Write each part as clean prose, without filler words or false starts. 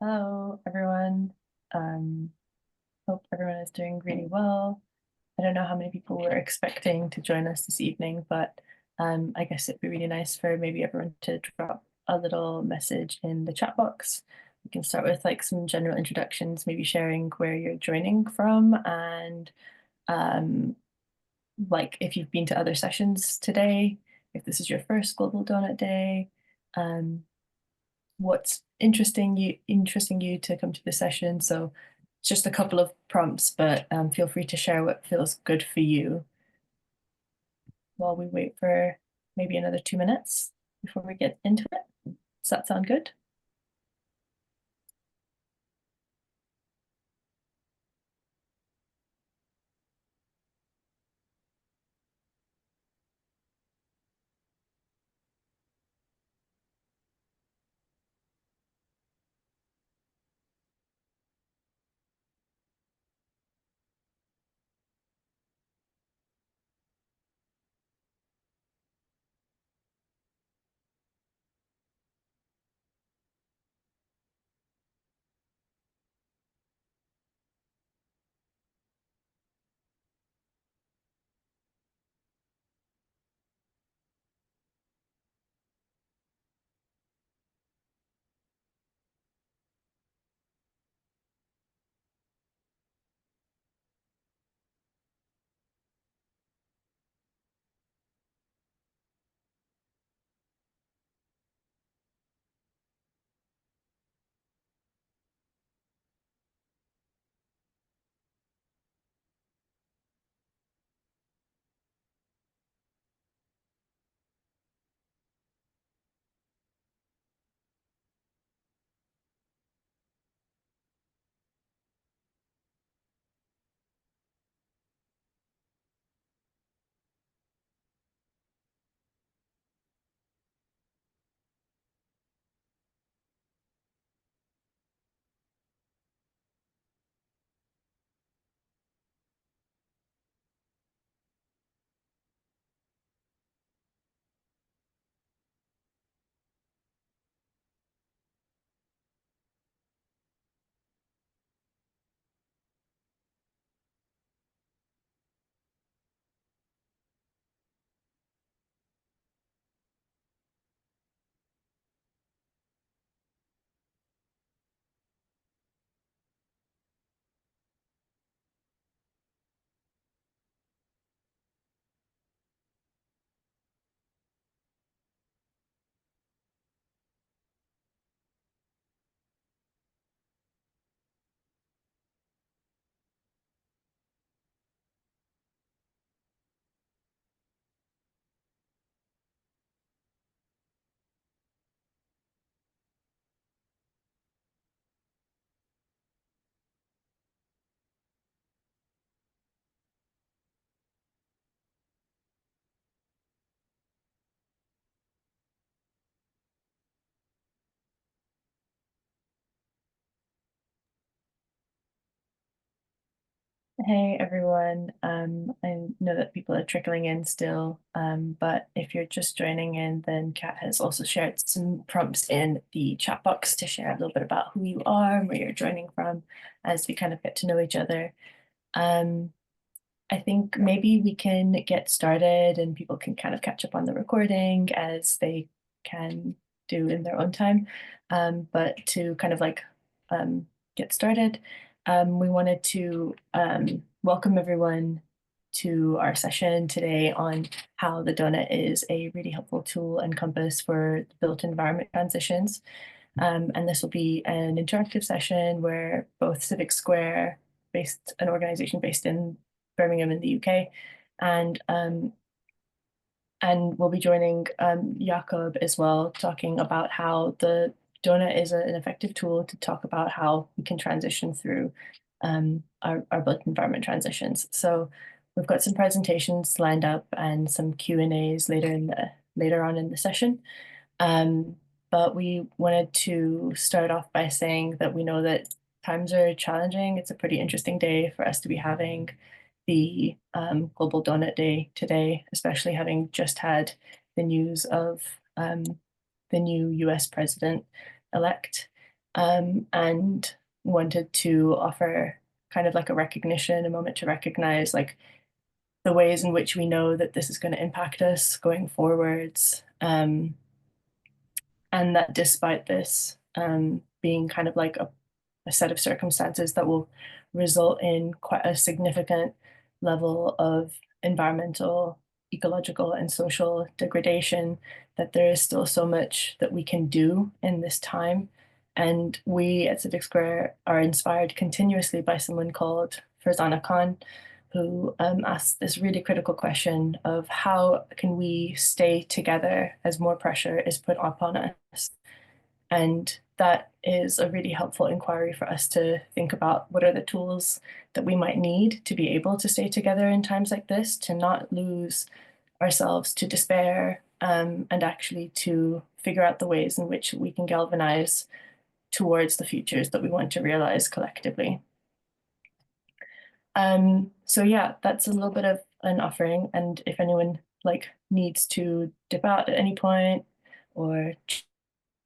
Hello, everyone. Um, Hope everyone is doing really well. I don't know how many people were expecting to join us this evening, but I guess it'd be really nice for maybe everyone to drop a little message in the chat box. We can start with like some general introductions, maybe sharing where you're joining from and um, like if you've been to other sessions today, if this is your first Global Donut Day, um, what's interesting you to come to the session. So it's just a couple of prompts, but feel free to share what feels good for you while we wait for maybe another 2 minutes before we get into it. Does that sound good? Hey everyone. I know that people are trickling in still, but if you're just joining in, then Kat has also shared some prompts in the chat box to share a little bit about who you are and where you're joining from as we kind of get to know each other. Um, I think maybe we can get started and people can kind of catch up on the recording as they can do in their own time. But to kind of like get started, we wanted to welcome everyone to our session today on how the donut is a really helpful tool and compass for built environment transitions. And this will be an interactive session where both Civic Square, based an organization based in Birmingham in the UK, and we'll be joining Jakob as well, talking about how the donut is an effective tool to talk about how we can transition through our built environment transitions. So we've got some presentations lined up and some Q&As later on in the session. But we wanted to start off by saying that we know that times are challenging. It's a pretty interesting day for us to be having the Global Donut Day today, especially having just had the news of the new US president elect. and wanted to offer kind of like a recognition, a moment to recognize like the ways in which we know that this is going to impact us going forwards. And that despite this being kind of like a set of circumstances that will result in quite a significant level of environmental, ecological, and social degradation, that there is still so much that we can do in this time. And we at Civic Square are inspired continuously by someone called Farzana Khan, who asked this really critical question of how can we stay together as more pressure is put upon us. And that is a really helpful inquiry for us to think about what are the tools that we might need to be able to stay together in times like this, to not lose ourselves to despair, and actually to figure out the ways in which we can galvanize towards the futures that we want to realize collectively. So yeah, that's a little bit of an offering. And if anyone like needs to dip out at any point or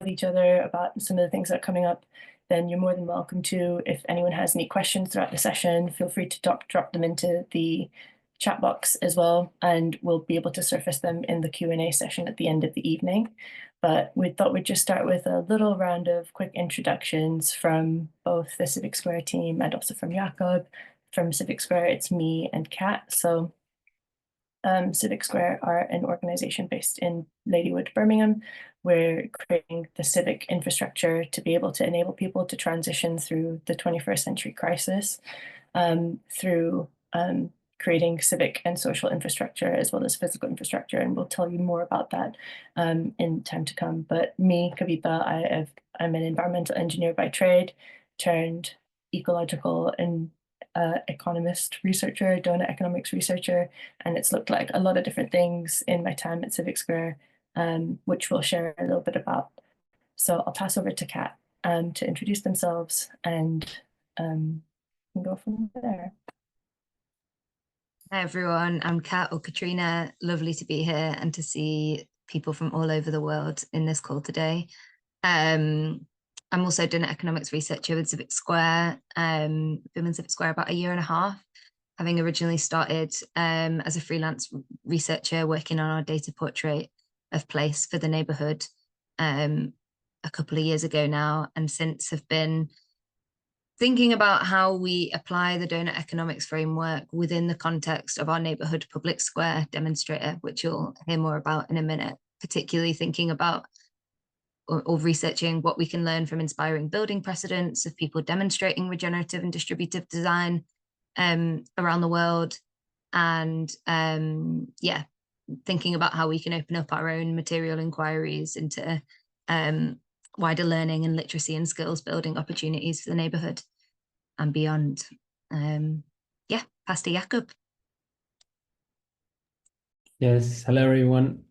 with each other about some of the things that are coming up, then you're more than welcome to. If anyone has any questions throughout the session, feel free to drop them into the chat box as well, and we'll be able to surface them in the Q&A session at the end of the evening. But we thought we'd just start with a little round of quick introductions from both the Civic Square team and also from Jakob. From Civic Square, it's me and Kat. So Civic Square are an organization based in Ladywood, Birmingham. We're creating the civic infrastructure to be able to enable people to transition through the 21st century crisis through creating civic and social infrastructure as well as physical infrastructure. And we'll tell you more about that in time to come. But me, Kavita, I'm an environmental engineer by trade, turned ecological and economist researcher, Doughnut Economics researcher, and it's looked like a lot of different things in my time at Civic Square, which we'll share a little bit about. So I'll pass over to Kat to introduce themselves and go from there. Hi everyone, I'm Kat or Catriona. Lovely to be here and to see people from all over the world in this call today. I'm also Doughnut Economics researcher with Civic Square. Been in Civic Square about a year and a half, having originally started as a freelance researcher working on our data portrait of place for the neighbourhood a couple of years ago now, and since have been thinking about how we apply the Doughnut Economics framework within the context of our neighbourhood public square demonstrator, which you'll hear more about in a minute, particularly thinking about or researching what we can learn from inspiring building precedents of people demonstrating regenerative and distributive design around the world. And yeah, thinking about how we can open up our own material inquiries into wider learning and literacy and skills building opportunities for the neighbourhood and beyond. Yeah, pass to Jakob. Yes, hello everyone.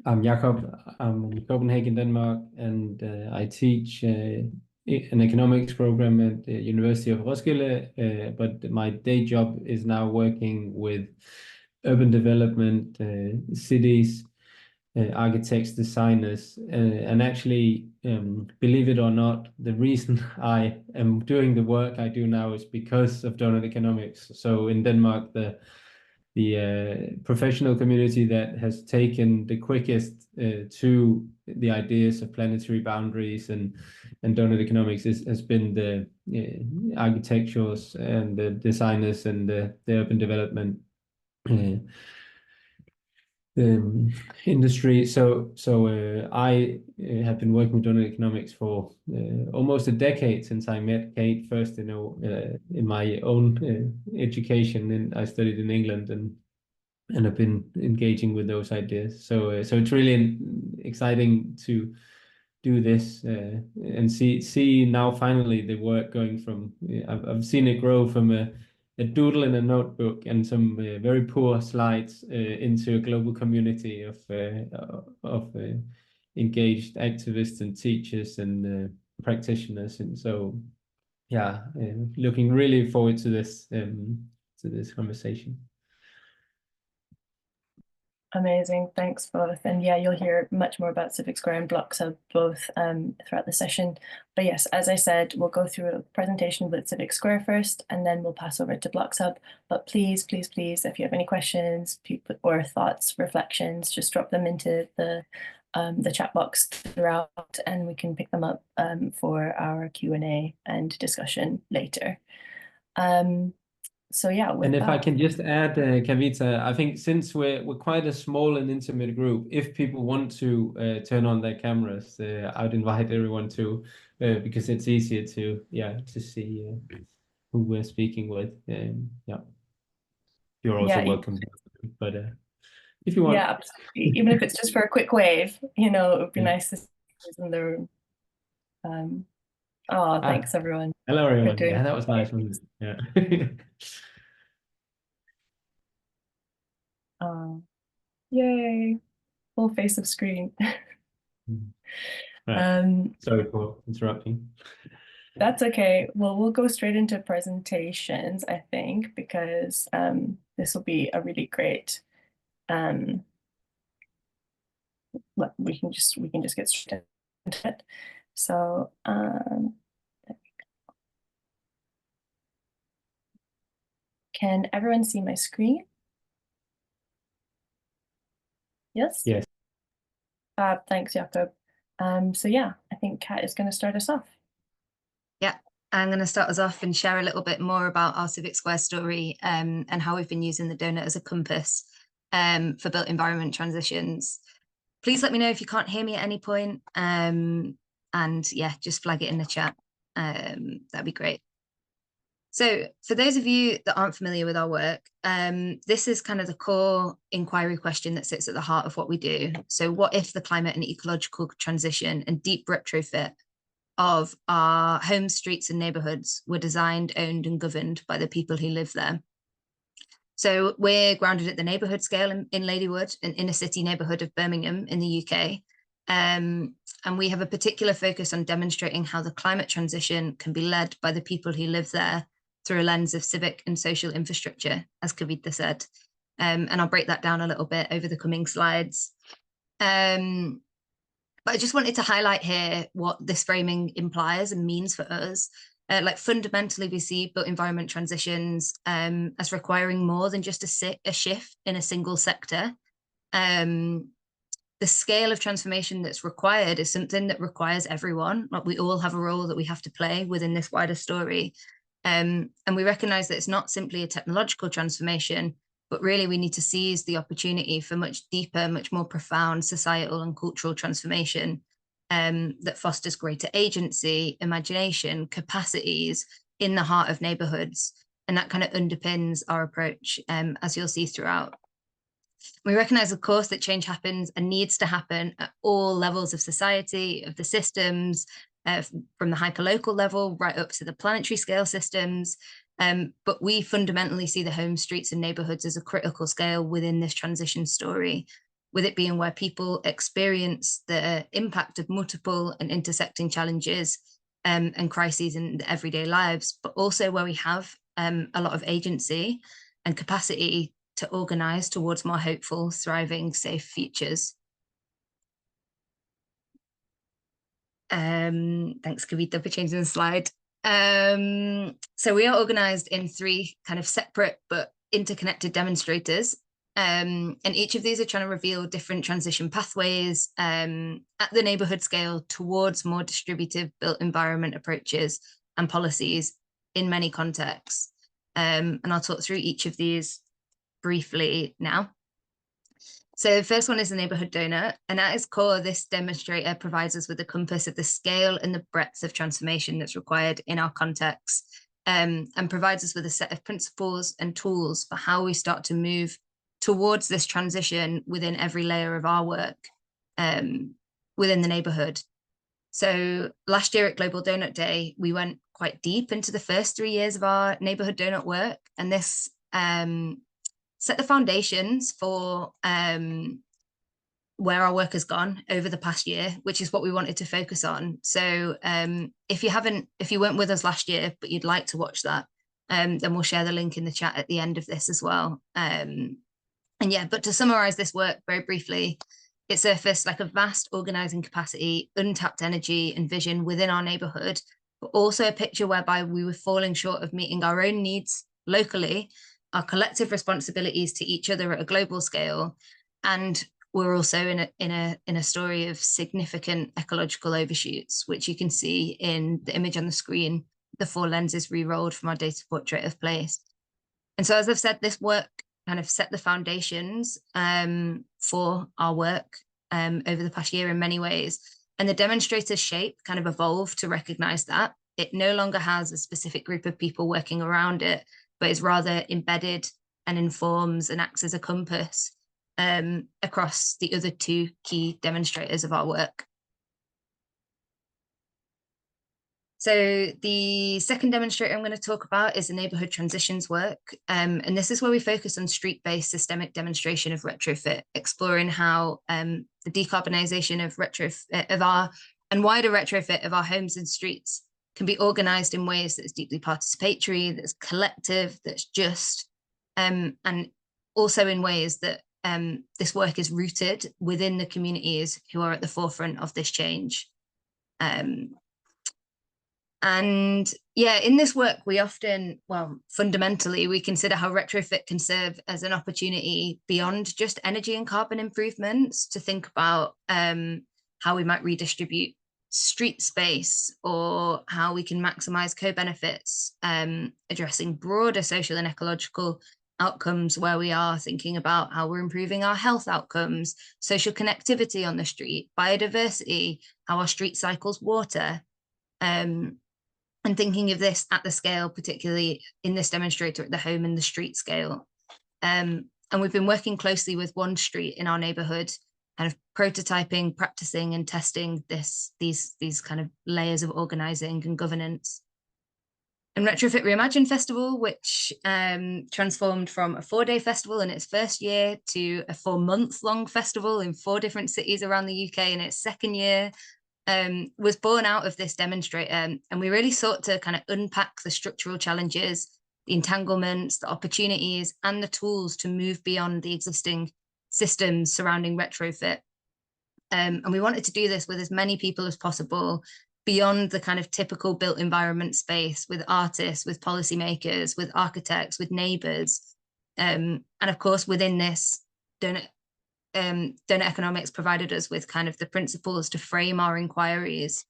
I'm Jakob. I'm in Copenhagen, Denmark, and I teach an economics program at the University of Roskilde, but my day job is now working with urban development, cities, architects, designers, and actually, believe it or not, the reason I am doing the work I do now is because of Doughnut Economics. So in Denmark, the professional community that has taken the quickest to the ideas of planetary boundaries and Doughnut Economics has been the architectures and the designers and the urban development industry. So I have been working with Doughnut Economics for almost a decade since I met Kate first, in my own education, and I studied in England and I've been engaging with those ideas. So it's really exciting to do this and see now finally the work going from I've seen it grow from a doodle in a notebook and some very poor slides into a global community of engaged activists and teachers and practitioners. And so, yeah, looking really forward to this conversation. Amazing, thanks both. And yeah, you'll hear much more about Civic Square and BLOXHUB both throughout the session. But yes, as I said, we'll go through a presentation with Civic Square first, and then we'll pass over to BLOXHUB. But please, please, please, if you have any questions or thoughts, reflections, just drop them into the chat box throughout, and we can pick them up for our Q&A and discussion later. So yeah, with And if that, I can just add, Kavita, I think since we're quite a small and intimate group, if people want to turn on their cameras, I'd invite everyone to, because it's easier to see who we're speaking with. Yeah, you're also welcome. But if you want, yeah, absolutely. Even if it's just for a quick wave, it would be nice to see who's in the room. Thanks everyone. Hello everyone. Yeah, that was nice, wasn't it? Yeah. Yay, full face of screen. Right. Sorry for interrupting. That's okay. Well, we'll go straight into presentations, I think, because this will be a really great we can just get straight into it. So can everyone see my screen? Yes? Yes. Thanks, Jakob. So yeah, I think Kat is going to start us off. Yeah, I'm going to start us off and share a little bit more about our Civic Square story and how we've been using the donut as a compass for built environment transitions. Please let me know if you can't hear me at any point. And yeah, just flag it in the chat. That'd be great. So for those of you that aren't familiar with our work, this is kind of the core inquiry question that sits at the heart of what we do. So what if the climate and ecological transition and deep retrofit of our homes, streets and neighbourhoods were designed, owned and governed by the people who live there? So we're grounded at the neighbourhood scale in Ladywood, an inner city neighbourhood of Birmingham in the UK. And we have a particular focus on demonstrating how the climate transition can be led by the people who live there through a lens of civic and social infrastructure, as Kavita said. And I'll break that down a little bit over the coming slides. But I just wanted to highlight here what this framing implies and means for us. Like fundamentally, we see built environment transitions as requiring more than just a shift in a single sector. The scale of transformation that's required is something that requires everyone. Like we all have a role that we have to play within this wider story. And we recognize that it's not simply a technological transformation, but really we need to seize the opportunity for much deeper, much more profound societal and cultural transformation that fosters greater agency, imagination, capacities in the heart of neighbourhoods. And that kind of underpins our approach, as you'll see throughout. We recognise, of course, that change happens and needs to happen at all levels of society, of the systems, from the hyperlocal level right up to the planetary scale systems. But we fundamentally see the homes, streets and neighbourhoods as a critical scale within this transition story, with it being where people experience the impact of multiple and intersecting challenges and crises in their everyday lives, but also where we have a lot of agency and capacity to organise towards more hopeful, thriving, safe futures. Thanks, Kavita, for changing the slide. So we are organised in 3 kind of separate but interconnected demonstrators. And each of these are trying to reveal different transition pathways at the neighbourhood scale towards more distributive built environment approaches and policies in many contexts. And I'll talk through each of these briefly now. So the first one is the neighbourhood donut, and at its core, this demonstrator provides us with a compass of the scale and the breadth of transformation that's required in our context, and provides us with a set of principles and tools for how we start to move towards this transition within every layer of our work within the neighbourhood. So last year at Global Donut Day, we went quite deep into the first 3 years of our neighbourhood donut work, and this set the foundations for where our work has gone over the past year, which is what we wanted to focus on. So if you weren't with us last year, but you'd like to watch that, then we'll share the link in the chat at the end of this as well. And yeah, but to summarize this work very briefly, it surfaced like a vast organizing capacity, untapped energy and vision within our neighborhood, but also a picture whereby we were falling short of meeting our own needs locally, our collective responsibilities to each other at a global scale, and we're also in a story of significant ecological overshoots, which you can see in the image on the screen, the 4 lenses re-rolled from our data portrait of place. And so, as I've said, this work kind of set the foundations for our work over the past year in many ways. And the demonstrator's shape kind of evolved to recognize that. It no longer has a specific group of people working around it, but is rather embedded and informs and acts as a compass across the other 2 key demonstrators of our work. So the second demonstrator I'm going to talk about is the neighbourhood transitions work. And this is where we focus on street-based systemic demonstration of retrofit, exploring how the decarbonisation of retrofit of our and wider retrofit of our homes and streets can be organised in ways that's deeply participatory, that's collective, that's just, and also in ways that this work is rooted within the communities who are at the forefront of this change. And yeah, in this work, we often, well, fundamentally, we consider how retrofit can serve as an opportunity beyond just energy and carbon improvements to think about how we might redistribute street space or how we can maximize co-benefits, addressing broader social and ecological outcomes where we are thinking about how we're improving our health outcomes, social connectivity on the street, biodiversity, how our street cycles water, and thinking of this at the scale, particularly in this demonstrator at the home and the street scale. And we've been working closely with one street in our neighborhood, kind of prototyping, practicing and testing these kind of layers of organizing and governance. And Retrofit Reimagine Festival, which transformed from a 4-day festival in its first year to a 4-month-long festival in 4 different cities around the UK in its second year, was born out of this demonstrator. And we really sought to kind of unpack the structural challenges, the entanglements, the opportunities, and the tools to move beyond the existing systems surrounding retrofit. And we wanted to do this with as many people as possible, beyond the kind of typical built environment space, with artists, with policymakers, with architects, with neighbours. And of course, within this, Doughnut Economics provided us with kind of the principles to frame our inquiries.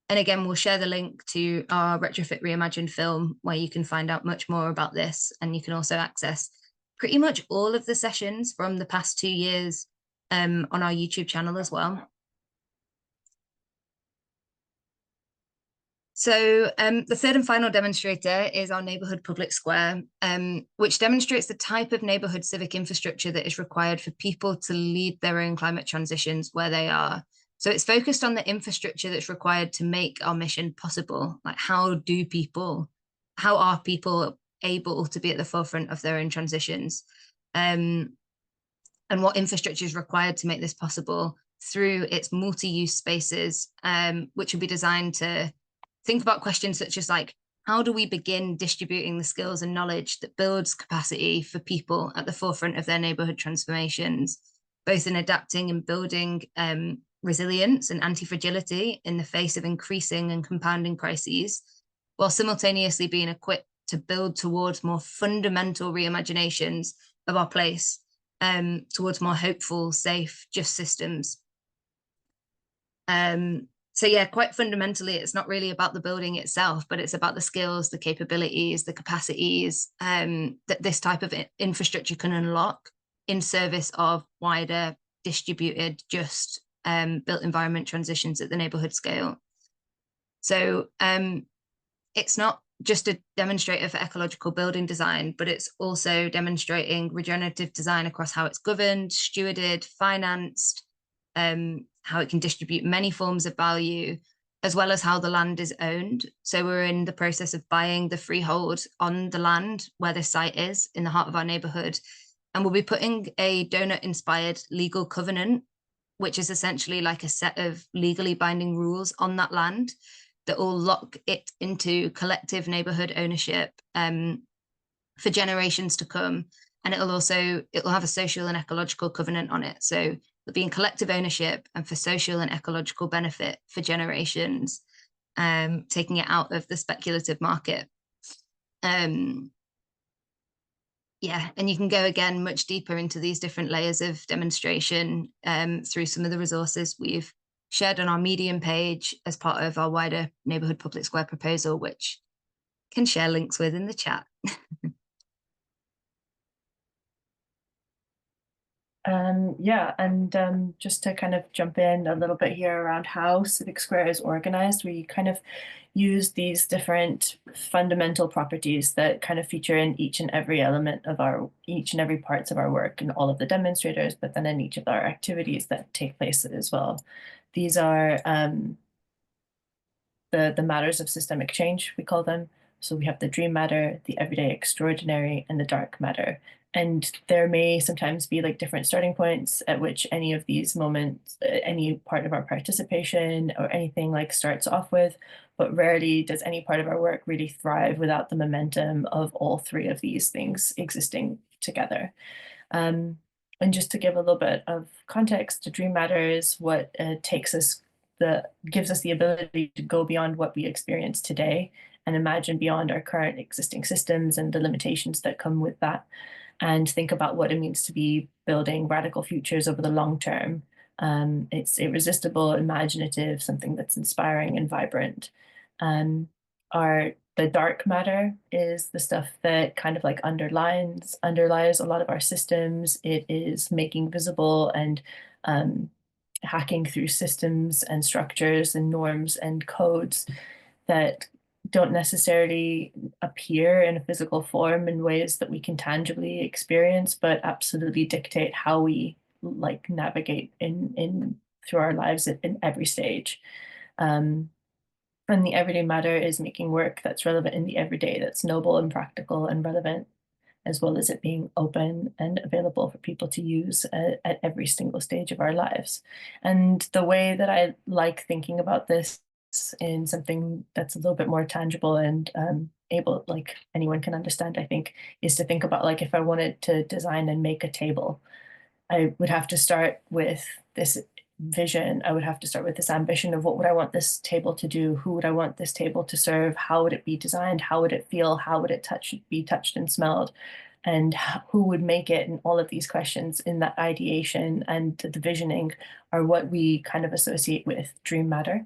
And again, we'll share the link to our Retrofit Reimagined film, where you can find out much more about this. And you can also access pretty much all of the sessions from the past 2 years on our YouTube channel as well. So the third and final demonstrator is our neighbourhood public square, which demonstrates the type of neighbourhood civic infrastructure that is required for people to lead their own climate transitions where they are. So it's focused on the infrastructure that's required to make our mission possible. Like, how are people able to be at the forefront of their own transitions? And what infrastructure is required to make this possible through its multi-use spaces, which will be designed to think about questions such as, like, how do we begin distributing the skills and knowledge that builds capacity for people at the forefront of their neighbourhood transformations, both in adapting and building resilience and anti-fragility in the face of increasing and compounding crises, while simultaneously being equipped to build towards more fundamental reimaginations of our place, towards more hopeful, safe, just systems. So yeah, quite fundamentally, it's not really about the building itself, but it's about the skills, the capabilities, the capacities that this type of infrastructure can unlock in service of wider, distributed, just built environment transitions at the neighbourhood scale. So it's not just a demonstrator for ecological building design, but it's also demonstrating regenerative design across how it's governed, stewarded, financed, how it can distribute many forms of value, as well as how the land is owned. So we're in the process of buying the freehold on the land where this site is, in the heart of our neighbourhood. And we'll be putting a Doughnut-inspired legal covenant, which is essentially like a set of legally binding rules on that land that will lock it into collective neighbourhood ownership for generations to come, And it'll have a social and ecological covenant on it. So it'll be in collective ownership and for social and ecological benefit for generations, taking it out of the speculative market. Yeah, and you can go again much deeper into these different layers of demonstration through some of the resources we've shared on our Medium page as part of our wider neighbourhood public square proposal, which can share links with in the chat. Yeah, and just to kind of jump in a little bit here around how Civic Square is organized, we kind of use these different fundamental properties that kind of feature in each and every element of each and every parts of our work and all of the demonstrators, but then in each of our activities that take place as well. These are the matters of systemic change, we call them. So we have the dream matter, the everyday extraordinary, and the dark matter. And there may sometimes be like different starting points at which any of these moments, any part of our participation or anything like starts off with, but rarely does any part of our work really thrive without the momentum of all three of these things existing together. And just to give a little bit of context, the dream matter is what gives us the ability to go beyond what we experience today and imagine beyond our current existing systems and the limitations that come with that, and think about what it means to be building radical futures over the long term. It's irresistible, imaginative, something that's inspiring and vibrant. The dark matter is the stuff that kind of like underlies a lot of our systems. It is making visible and hacking through systems and structures and norms and codes that don't necessarily appear in a physical form in ways that we can tangibly experience, but absolutely dictate how we like navigate in through our lives in every stage. And the everyday matter is making work that's relevant in the everyday, that's noble and practical and relevant, as well as it being open and available for people to use at every single stage of our lives. And the way that I like thinking about this in something that's a little bit more tangible and like anyone can understand, I think, is to think about like if I wanted to design and make a table, I would have to start with this vision. I would have to start with this ambition of what would I want this table to do? Who would I want this table to serve? How would it be designed? How would it feel? How would it be touched and smelled? And who would make it? And all of these questions in that ideation and the visioning are what we kind of associate with dream matter.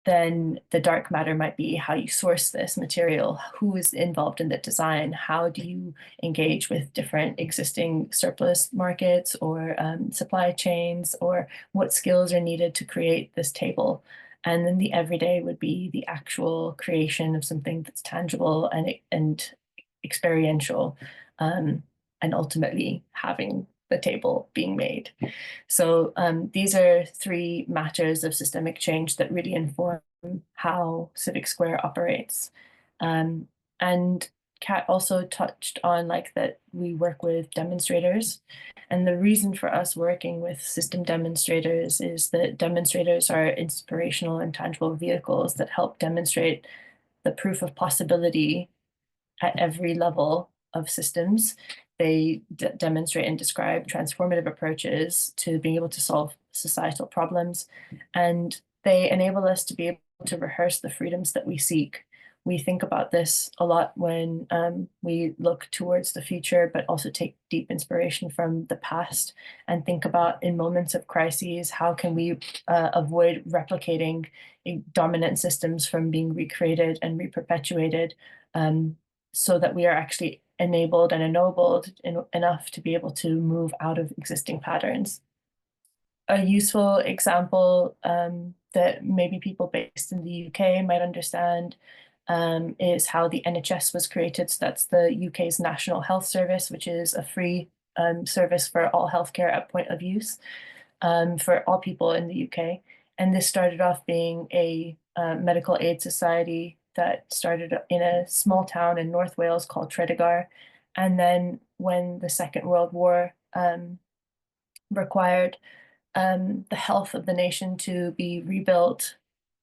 Then the dark matter might be how you source this material, who is involved in the design, how do you engage with different existing surplus markets or supply chains, or what skills are needed to create this table. And then the everyday would be the actual creation of something that's tangible and experiential, and ultimately having the table being made. So these are three matters of systemic change that really inform how Civic Square operates. And Kat also touched on like that we work with demonstrators. And the reason for us working with system demonstrators is that demonstrators are inspirational and tangible vehicles that help demonstrate the proof of possibility at every level of systems. They demonstrate and describe transformative approaches to being able to solve societal problems, and they enable us to be able to rehearse the freedoms that we seek. We think about this a lot when we look towards the future, but also take deep inspiration from the past and think about in moments of crises, how can we avoid replicating dominant systems from being recreated and reperpetuated, so that we are actually enabled and ennobled enough to be able to move out of existing patterns. A useful example that maybe people based in the UK might understand is how the NHS was created. So that's the UK's National Health Service, which is a free service for all healthcare at point of use for all people in the UK. And this started off being a medical aid society that started in a small town in North Wales called Tredegar. And then when the Second World War required the health of the nation to be rebuilt,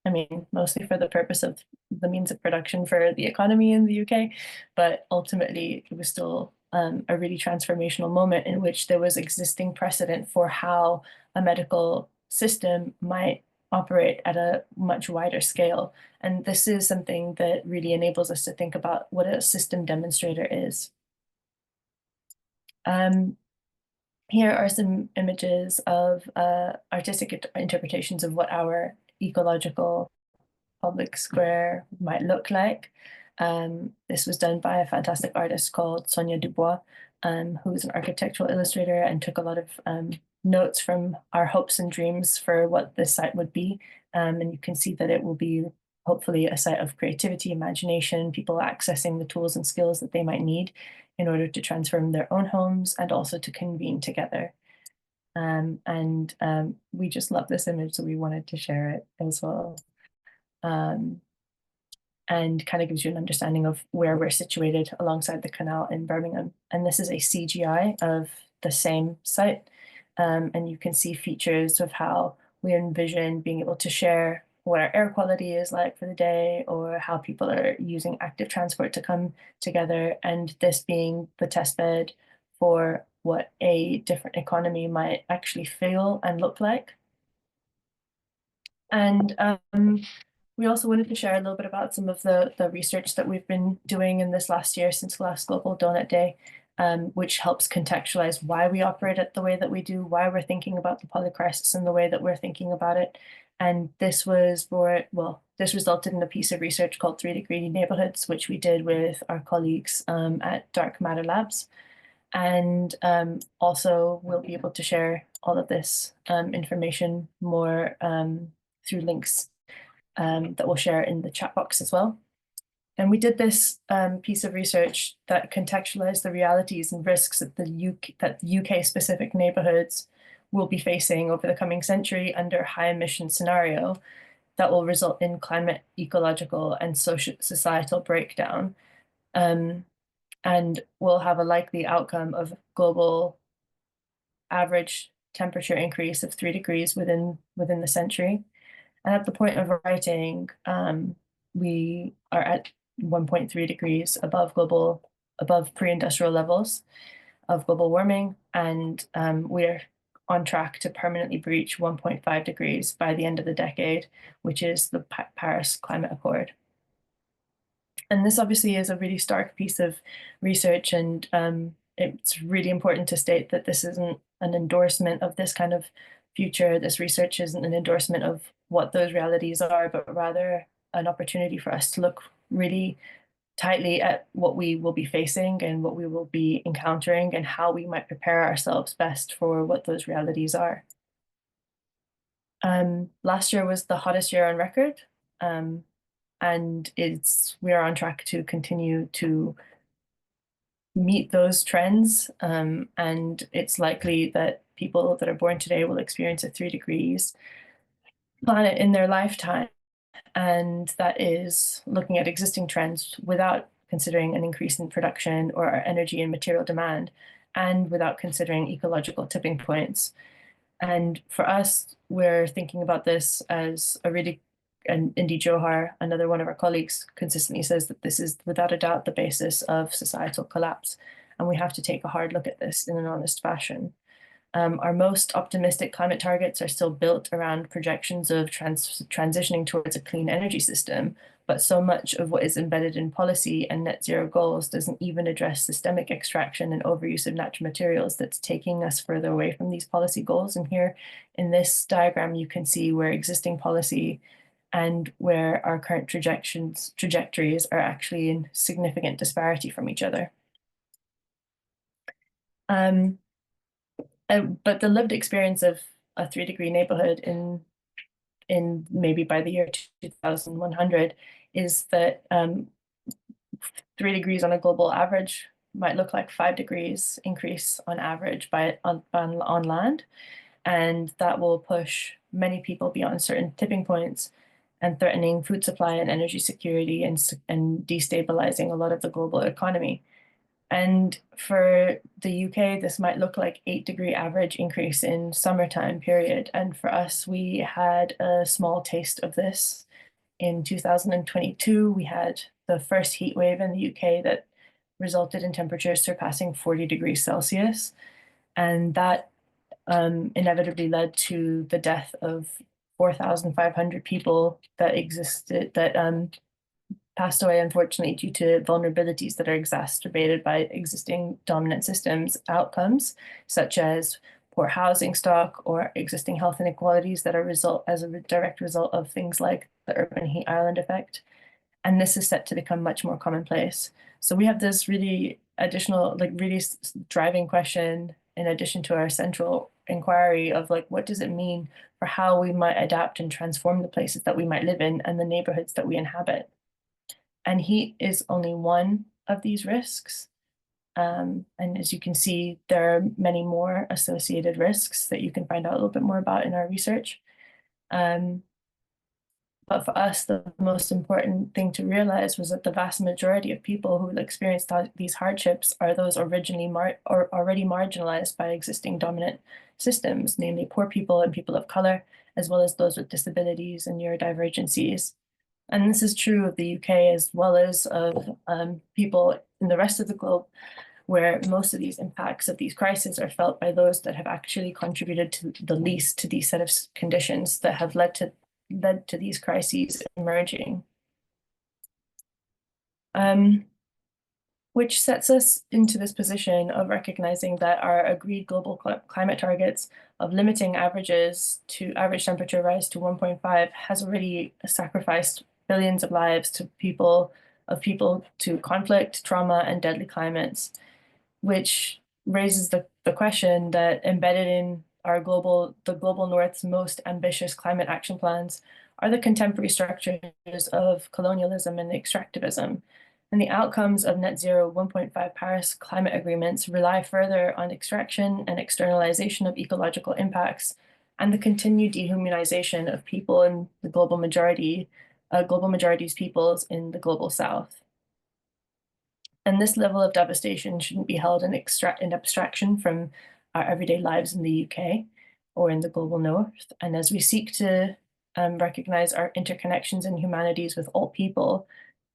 I mean, mostly for the purpose of the means of production for the economy in the UK, but ultimately it was still a really transformational moment in which there was existing precedent for how a medical system might operate at a much wider scale. And this is something that really enables us to think about what a system demonstrator is. Here are some images of artistic interpretations of what our ecological public square might look like. This was done by a fantastic artist called Sonia Dubois, who is an architectural illustrator and took a lot of notes from our hopes and dreams for what this site would be. And you can see that it will be hopefully a site of creativity, imagination, people accessing the tools and skills that they might need in order to transform their own homes and also to convene together. We just love this image, so we wanted to share it as well. And kind of gives you an understanding of where we're situated alongside the canal in Birmingham. And this is a CGI of the same site. And you can see features of how we envision being able to share what our air quality is like for the day, or how people are using active transport to come together, and this being the test bed for what a different economy might actually feel and look like. And we also wanted to share a little bit about some of the research that we've been doing in this last year since the last Global Doughnut Day, which helps contextualize why we operate it the way that we do, why we're thinking about the polycrisis in the way that we're thinking about it. And this was this resulted in a piece of research called 3-Degree Neighbourhoods, which we did with our colleagues at Dark Matter Labs. And also we'll be able to share all of this information more through links that we'll share in the chat box as well. And we did this piece of research that contextualized the realities and risks that the UK specific neighbourhoods will be facing over the coming century under high emission scenario that will result in climate, ecological, and societal breakdown, and will have a likely outcome of global average temperature increase of 3 degrees within the century. And at the point of writing, we are at 1.3 degrees above pre-industrial levels of global warming, and we're on track to permanently breach 1.5 degrees by the end of the decade, which is the Paris Climate Accord. And this obviously is a really stark piece of research, and it's really important to state that this isn't an endorsement of this kind of future. This research isn't an endorsement of what those realities are, but rather an opportunity for us to look really tightly at what we will be facing and what we will be encountering and how we might prepare ourselves best for what those realities are. Last year was the hottest year on record, and we are on track to continue to meet those trends, and it's likely that people that are born today will experience a 3 degrees planet in their lifetime. And that is looking at existing trends without considering an increase in production or energy and material demand, and without considering ecological tipping points. And for us, we're thinking about this as and Indy Johar, another one of our colleagues, consistently says that this is without a doubt the basis of societal collapse. And we have to take a hard look at this in an honest fashion. Our most optimistic climate targets are still built around projections of transitioning towards a clean energy system, but so much of what is embedded in policy and net zero goals doesn't even address systemic extraction and overuse of natural materials that's taking us further away from these policy goals. And here in this diagram, you can see where existing policy and where our current trajectories are actually in significant disparity from each other. But the lived experience of a 3 degree neighborhood in maybe by the year 2100 is that 3 degrees on a global average might look like 5 degrees increase on average on land. And that will push many people beyond certain tipping points and threatening food supply and energy security and destabilizing a lot of the global economy. And for the UK, this might look like 8 degree average increase in summertime period. And for us, we had a small taste of this. In 2022, we had the first heat wave in the UK that resulted in temperatures surpassing 40 degrees Celsius. And that inevitably led to the death of 4,500 people that passed away, unfortunately, due to vulnerabilities that are exacerbated by existing dominant systems outcomes, such as poor housing stock or existing health inequalities that are as a direct result of things like the urban heat island effect. And this is set to become much more commonplace. So we have this really additional, really driving question in addition to our central inquiry of what does it mean for how we might adapt and transform the places that we might live in and the neighborhoods that we inhabit. And heat is only one of these risks. And as you can see, there are many more associated risks that you can find out a little bit more about in our research. But for us, the most important thing to realize was that the vast majority of people who will experience these hardships are those already marginalized by existing dominant systems, namely poor people and people of color, as well as those with disabilities and neurodivergencies. And this is true of the UK as well as of people in the rest of the globe, where most of these impacts of these crises are felt by those that have actually contributed to the least to these set of conditions that have led to these crises emerging. Which sets us into this position of recognizing that our agreed global climate targets of limiting average temperature rise to 1.5 has already sacrificed billions of lives to people to conflict, trauma, and deadly climates, which raises the question that embedded in the global North's most ambitious climate action plans are the contemporary structures of colonialism and extractivism. And the outcomes of net zero 1.5 Paris climate agreements rely further on extraction and externalization of ecological impacts and the continued dehumanization of people in the global majority's peoples in the global South. And this level of devastation shouldn't be held in abstraction from our everyday lives in the UK or in the global North. And as we seek to recognize our interconnections and humanities with all people,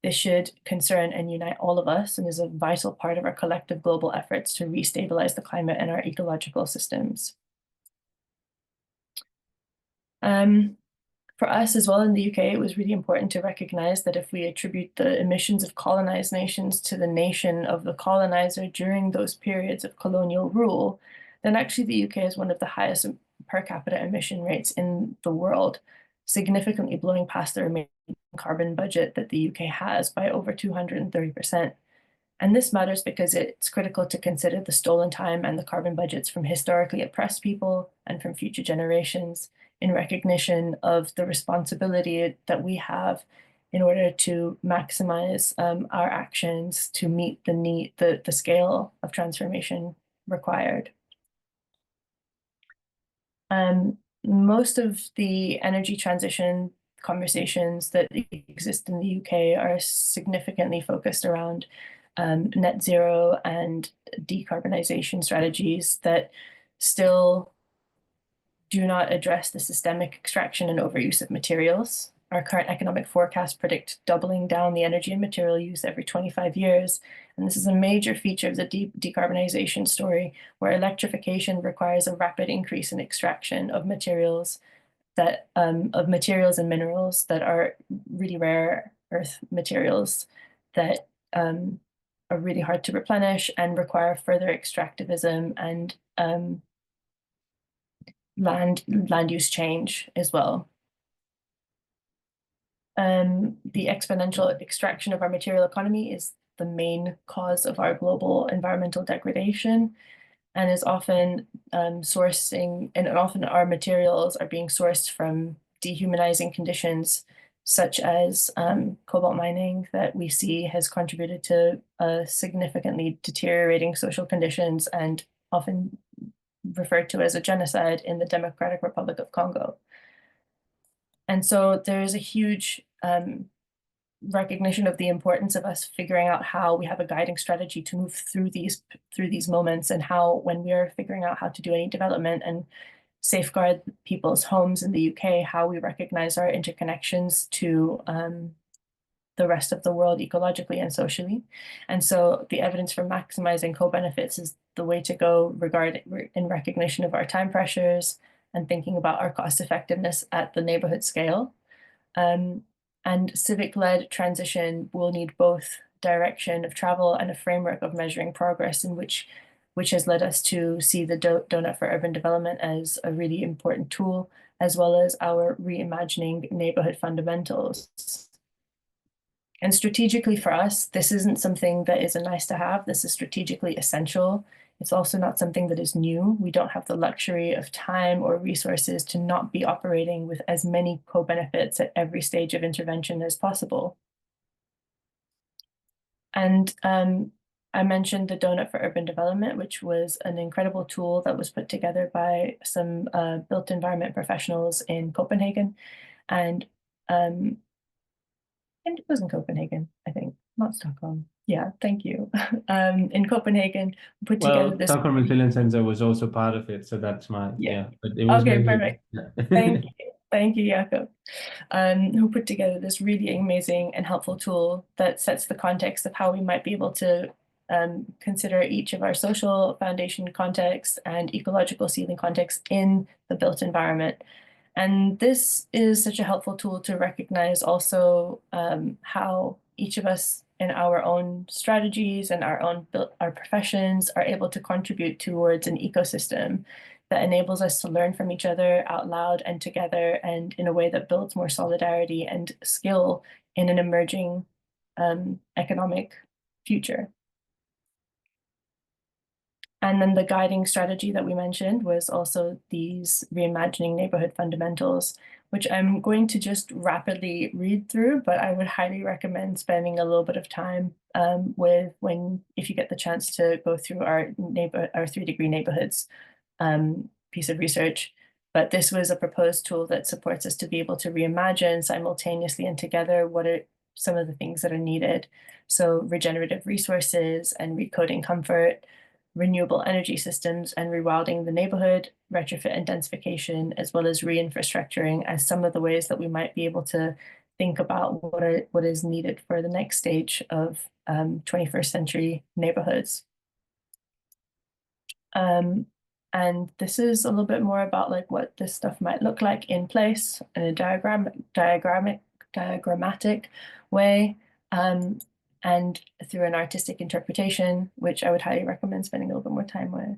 this should concern and unite all of us and is a vital part of our collective global efforts to restabilize the climate and our ecological systems. For us as well in the UK, it was really important to recognize that if we attribute the emissions of colonized nations to the nation of the colonizer during those periods of colonial rule, then actually the UK is one of the highest per capita emission rates in the world, significantly blowing past the remaining carbon budget that the UK has by over 230%. And this matters because it's critical to consider the stolen time and the carbon budgets from historically oppressed people and from future generations in recognition of the responsibility that we have in order to maximize our actions to meet the scale of transformation required. Most of the energy transition conversations that exist in the UK are significantly focused around net zero and decarbonization strategies that still do not address the systemic extraction and overuse of materials. Our current economic forecasts predict doubling down the energy and material use every 25 years. And this is a major feature of the decarbonization story, where electrification requires a rapid increase in extraction of materials and minerals that are really rare earth materials that are really hard to replenish and require further extractivism and land use change as well. The exponential extraction of our material economy is the main cause of our global environmental degradation, and is often often our materials are being sourced from dehumanizing conditions, such as cobalt mining that we see has contributed to significantly deteriorating social conditions and often referred to as a genocide in the Democratic Republic of Congo. And so there is a huge recognition of the importance of us figuring out how we have a guiding strategy to move through these moments, and how, when we are figuring out how to do any development and safeguard people's homes in the UK, how we recognize our interconnections to the rest of the world ecologically and socially. And so the evidence for maximizing co-benefits is the way to go in recognition of our time pressures and thinking about our cost effectiveness at the neighborhood scale. And civic-led transition will need both direction of travel and a framework of measuring progress, in which has led us to see the Doughnut for Urban Development as a really important tool, as well as our reimagining neighborhood fundamentals. And strategically for us, this isn't something that is a nice to have. This is strategically essential. It's also not something that is new. We don't have the luxury of time or resources to not be operating with as many co-benefits at every stage of intervention as possible. And I mentioned the Doughnut for Urban Development, which was an incredible tool that was put together by some built environment professionals in Copenhagen. And it was in Copenhagen, I think, not Stockholm. Yeah, thank you. In Copenhagen, put together this. Stockholm Resilience Center was also part of it, so that's my but it was okay, maybe, perfect. Thank you, Jakob. Who put together this really amazing and helpful tool that sets the context of how we might be able to consider each of our social foundation contexts and ecological ceiling contexts in the built environment. And this is such a helpful tool to recognize also how each of us in our own strategies and our professions are able to contribute towards an ecosystem that enables us to learn from each other out loud and together, and in a way that builds more solidarity and skill in an emerging economic future. And then the guiding strategy that we mentioned was also these reimagining neighborhood fundamentals, which I'm going to just rapidly read through, but I would highly recommend spending a little bit of time if you get the chance to go through our 3-degree neighborhoods piece of research. But this was a proposed tool that supports us to be able to reimagine simultaneously and together what are some of the things that are needed. So regenerative resources and recoding comfort, renewable energy systems and rewilding the neighborhood, retrofit and densification, as well as re-infrastructuring as some of the ways that we might be able to think about what is needed for the next stage of 21st century neighborhoods. And this is a little bit more about like what this stuff might look like in place in a diagrammatic way. And through an artistic interpretation, which I would highly recommend spending a little bit more time with.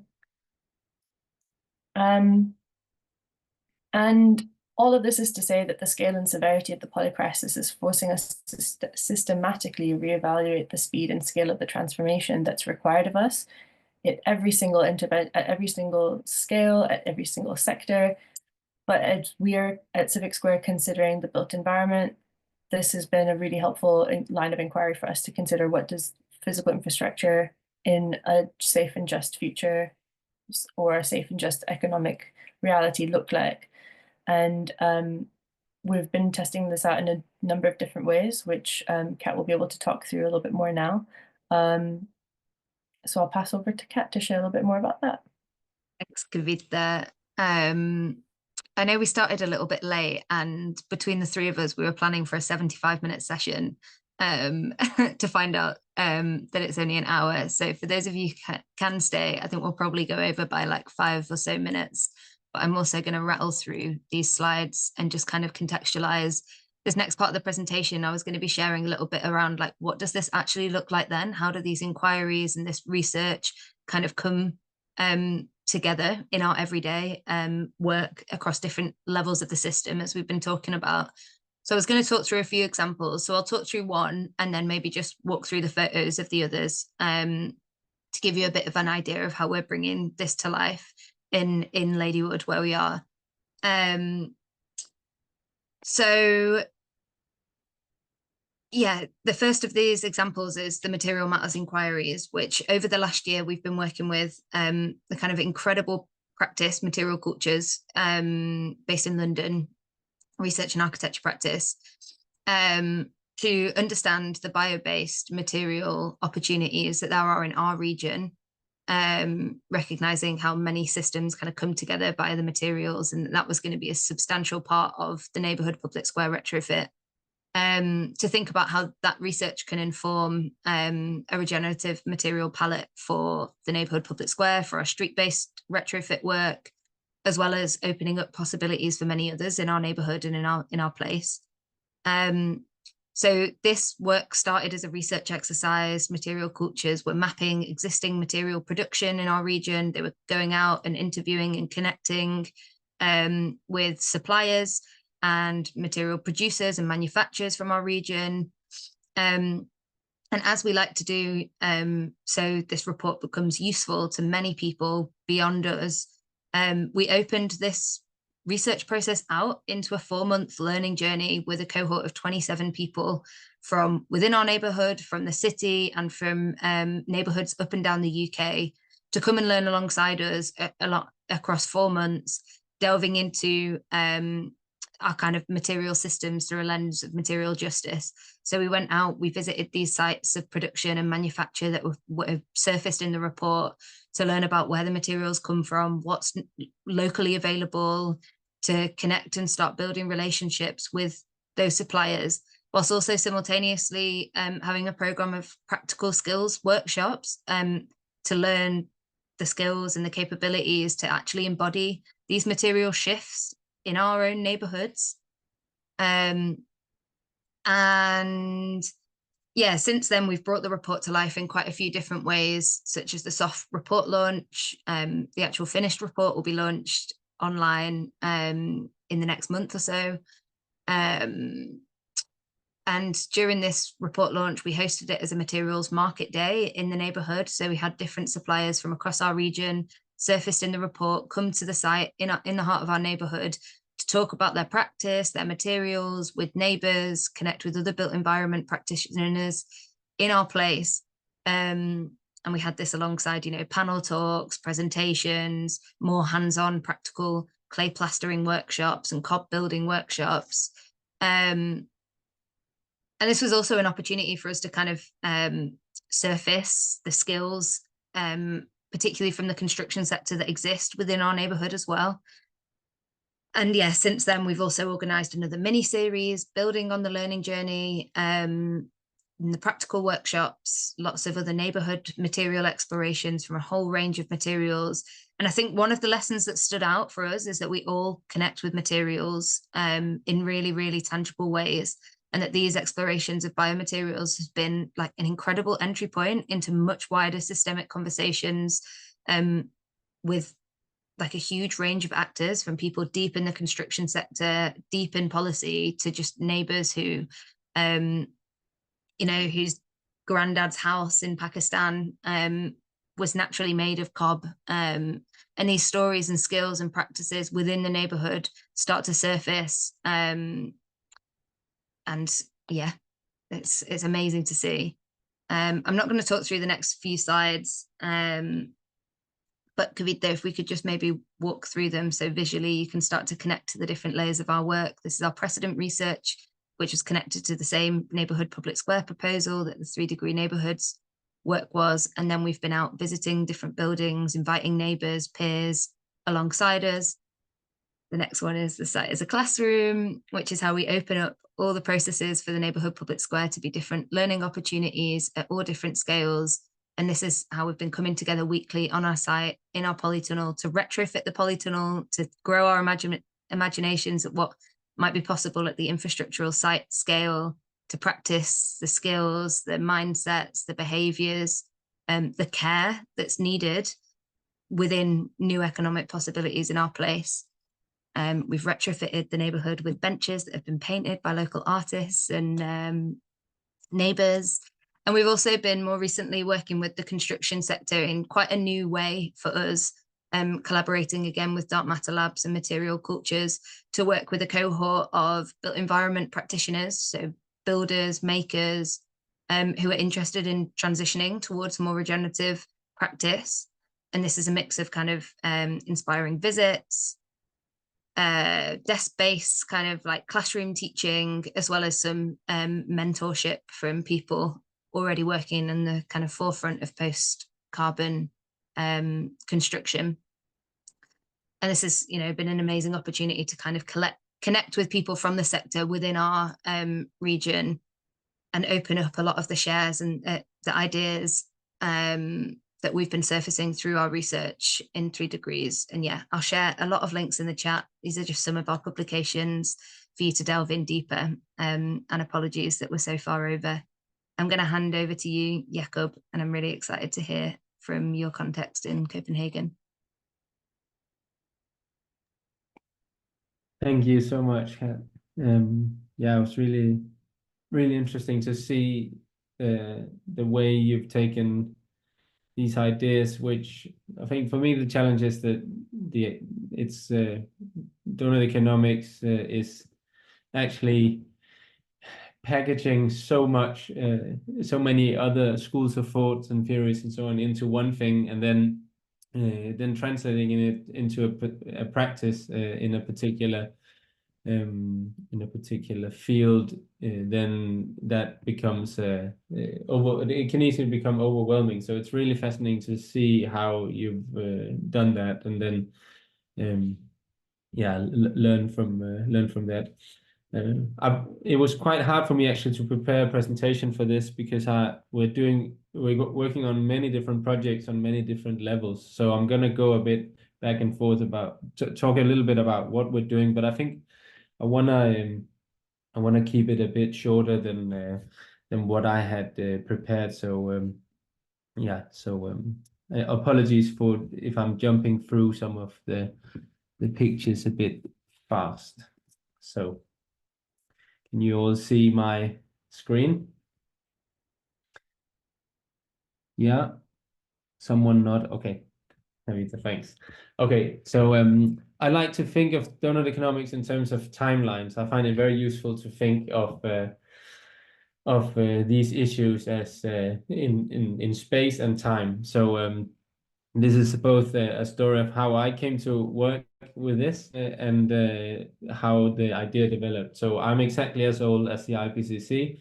And all of this is to say that the scale and severity of the polycrisis is forcing us to systematically reevaluate the speed and scale of the transformation that's required of us at every single scale, at every single sector. But as we are at Civic Square considering the built environment, this has been a really helpful line of inquiry for us to consider what does physical infrastructure in a safe and just future or a safe and just economic reality look like. And we've been testing this out in a number of different ways, which Kat will be able to talk through a little bit more now. So I'll pass over to Kat to share a little bit more about that. Thanks, Kavita. I know we started a little bit late, and between the three of us, we were planning for a 75-minute session to find out that it's only an hour. So for those of you who can stay, I think we'll probably go over by like 5 or so minutes. But I'm also going to rattle through these slides and just kind of contextualize this next part of the presentation. I was going to be sharing a little bit around like, what does this actually look like then? How do these inquiries and this research kind of come together in our everyday work across different levels of the system, as we've been talking about. So I was going to talk through a few examples. So I'll talk through one and then maybe just walk through the photos of the others to give you a bit of an idea of how we're bringing this to life in Ladywood, where we are. So yeah, the first of these examples is the material matters inquiries, which over the last year we've been working with the kind of incredible practice, Material Cultures, based in London, research and architecture practice, to understand the bio-based material opportunities that there are in our region, recognizing how many systems kind of come together by the materials, and that was going to be a substantial part of the neighbourhood public square retrofit. to think about how that research can inform a regenerative material palette for the neighbourhood public square, for our street-based retrofit work, as well as opening up possibilities for many others in our neighbourhood and in our place. So this work started as a research exercise. Material cultures were mapping existing material production in our region. They were going out and interviewing and connecting with suppliers and material producers and manufacturers from our region. And as we like to do, so this report becomes useful to many people beyond us, we opened this research process out into a 4-month learning journey with a cohort of 27 people from within our neighbourhood, from the city, and from neighbourhoods up and down the UK to come and learn alongside us a lot across 4 months, delving into our kind of material systems through a lens of material justice. So we went out, we visited these sites of production and manufacture that were surfaced in the report to learn about where the materials come from, what's locally available, to connect and start building relationships with those suppliers, whilst also simultaneously having a program of practical skills workshops to learn the skills and the capabilities to actually embody these material shifts in our own neighborhoods. And yeah, since then we've brought the report to life in quite a few different ways, such as the soft report launch. The actual finished report will be launched online in the next month or so. And during this report launch, we hosted it as a materials market day in the neighborhood. So we had different suppliers from across our region surfaced in the report, come to the site in the heart of our neighborhood to talk about their practice, their materials with neighbors, connect with other built environment practitioners in our place. And we had this alongside, you know, panel talks, presentations, more hands-on practical clay plastering workshops and cob building workshops. And this was also an opportunity for us to kind of surface the skills, particularly from the construction sector that exist within our neighbourhood as well. And yeah, since then, we've also organised another mini-series building on the learning journey, in the practical workshops, lots of other neighbourhood material explorations from a whole range of materials. And I think one of the lessons that stood out for us is that we all connect with materials in really, really tangible ways. And that these explorations of biomaterials has been like an incredible entry point into much wider systemic conversations with like a huge range of actors, from people deep in the construction sector, deep in policy, to just neighbours who, you know, whose granddad's house in Pakistan was naturally made of cob. And these stories and skills and practices within the neighbourhood start to surface. And yeah, it's amazing to see. I'm not going to talk through the next few slides, but Kavita, if we could just maybe walk through them so visually you can start to connect to the different layers of our work. This is our precedent research, which was connected to the same neighbourhood public square proposal that the 3 Degree Neighbourhoods work was. And then we've been out visiting different buildings, inviting neighbours, peers alongside us. The next one is the site as a classroom, which is how we open up all the processes for the neighbourhood public square to be different learning opportunities at all different scales. And this is how we've been coming together weekly on our site, in our polytunnel, to retrofit the polytunnel, to grow our imaginations at what might be possible at the infrastructural site scale, to practice the skills, the mindsets, the behaviours, the care that's needed within new economic possibilities in our place. We've retrofitted the neighbourhood with benches that have been painted by local artists and neighbours. And we've also been more recently working with the construction sector in quite a new way for us, collaborating again with Dark Matter Labs and Material Cultures to work with a cohort of built environment practitioners, so builders, makers, who are interested in transitioning towards more regenerative practice. And this is a mix of kind of inspiring visits, desk-based kind of like classroom teaching, as well as some mentorship from people already working in the kind of forefront of post-carbon construction. And this has, you know, been an amazing opportunity to kind of collect connect with people from the sector within our region and open up a lot of the shares and the ideas that we've been surfacing through our research in 3 Degrees. And yeah, I'll share a lot of links in the chat. These are just some of our publications for you to delve in deeper. And apologies that we're so far over. I'm going to hand over to you, Jakob, and I'm really excited to hear from your context in Copenhagen. Thank you so much, Kat. Yeah, it was really interesting to see the way you've taken these ideas, which I think for me the challenge is that Doughnut Economics is actually packaging so many other schools of thoughts and theories and so on into one thing, and then translating it into a practice in a particular field. Then that becomes it can easily become overwhelming. So it's really fascinating to see how you've done that, and then learn from that. It was quite hard for me actually to prepare a presentation for this, because we're working on many different projects on many different levels. So I'm going to go a bit back and forth talk a little bit about what we're doing, but I think I wanna keep it a bit shorter than what I had prepared. So apologies for if I'm jumping through some of the pictures a bit fast. So can you all see my screen? Yeah, someone not okay. Kavita, thanks. Okay, so I like to think of Doughnut Economics in terms of timelines. I find it very useful to think of these issues as in space and time. So this is both a story of how I came to work with this and how the idea developed. So I'm exactly as old as the IPCC.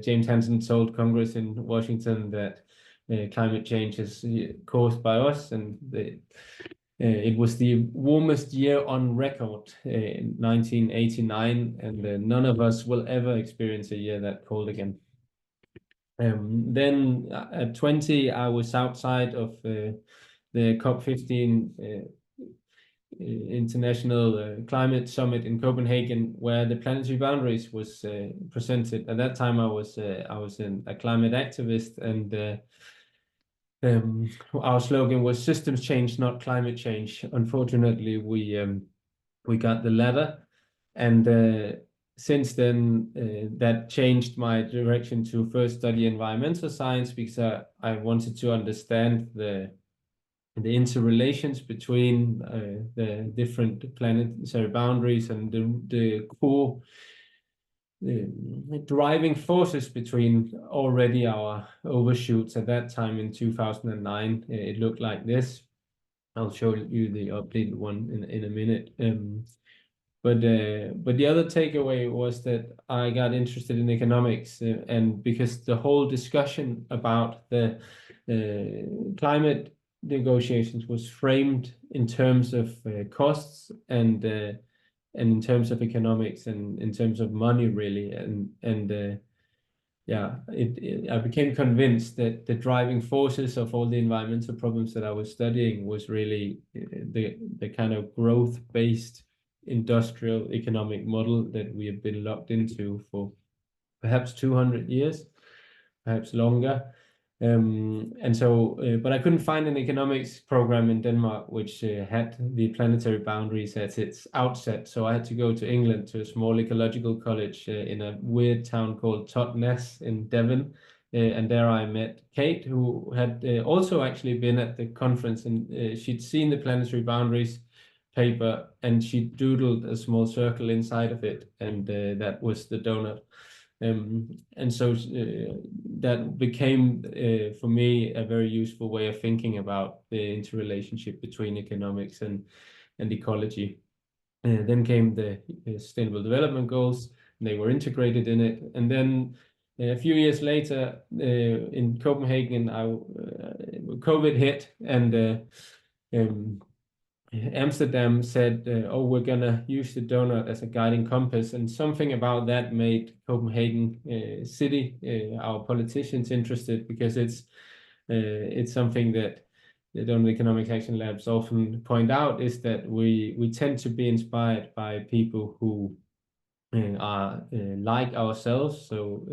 James Hansen told Congress in Washington that climate change is caused by us, and it was the warmest year on record in 1989, and none of us will ever experience a year that cold again. Then at 20, I was outside of the COP15 International Climate Summit in Copenhagen, where the planetary boundaries was presented. At that time, I was a climate activist, and our slogan was "Systems change, not climate change." Unfortunately, we got the latter, and since then that changed my direction to first study environmental science, because I wanted to understand the interrelations between the different planetary boundaries and the core driving forces between already our overshoots. At that time in 2009, it looked like this. I'll show you the updated one in a minute. But the other takeaway was that I got interested in economics, and because the whole discussion about the climate negotiations was framed in terms of costs and in terms of economics and in terms of money, really, and I became convinced that the driving forces of all the environmental problems that I was studying was really the kind of growth-based industrial economic model that we have been locked into for perhaps 200 years, perhaps longer. And so, but I couldn't find an economics program in Denmark which had the planetary boundaries at its outset. So I had to go to England to a small ecological college in a weird town called Totnes in Devon. And there I met Kate, who had also actually been at the conference, and she'd seen the planetary boundaries paper, and she doodled a small circle inside of it, and that was the donut. And so that became for me a very useful way of thinking about the interrelationship between economics and ecology. Then came the Sustainable Development Goals, and they were integrated in it. And then a few years later, in Copenhagen, COVID hit, and Amsterdam said, oh, we're gonna use the donut as a guiding compass, and something about that made Copenhagen city, our politicians, interested, because it's something that the Doughnut Economics Action Labs often point out, is that we tend to be inspired by people who are like ourselves. So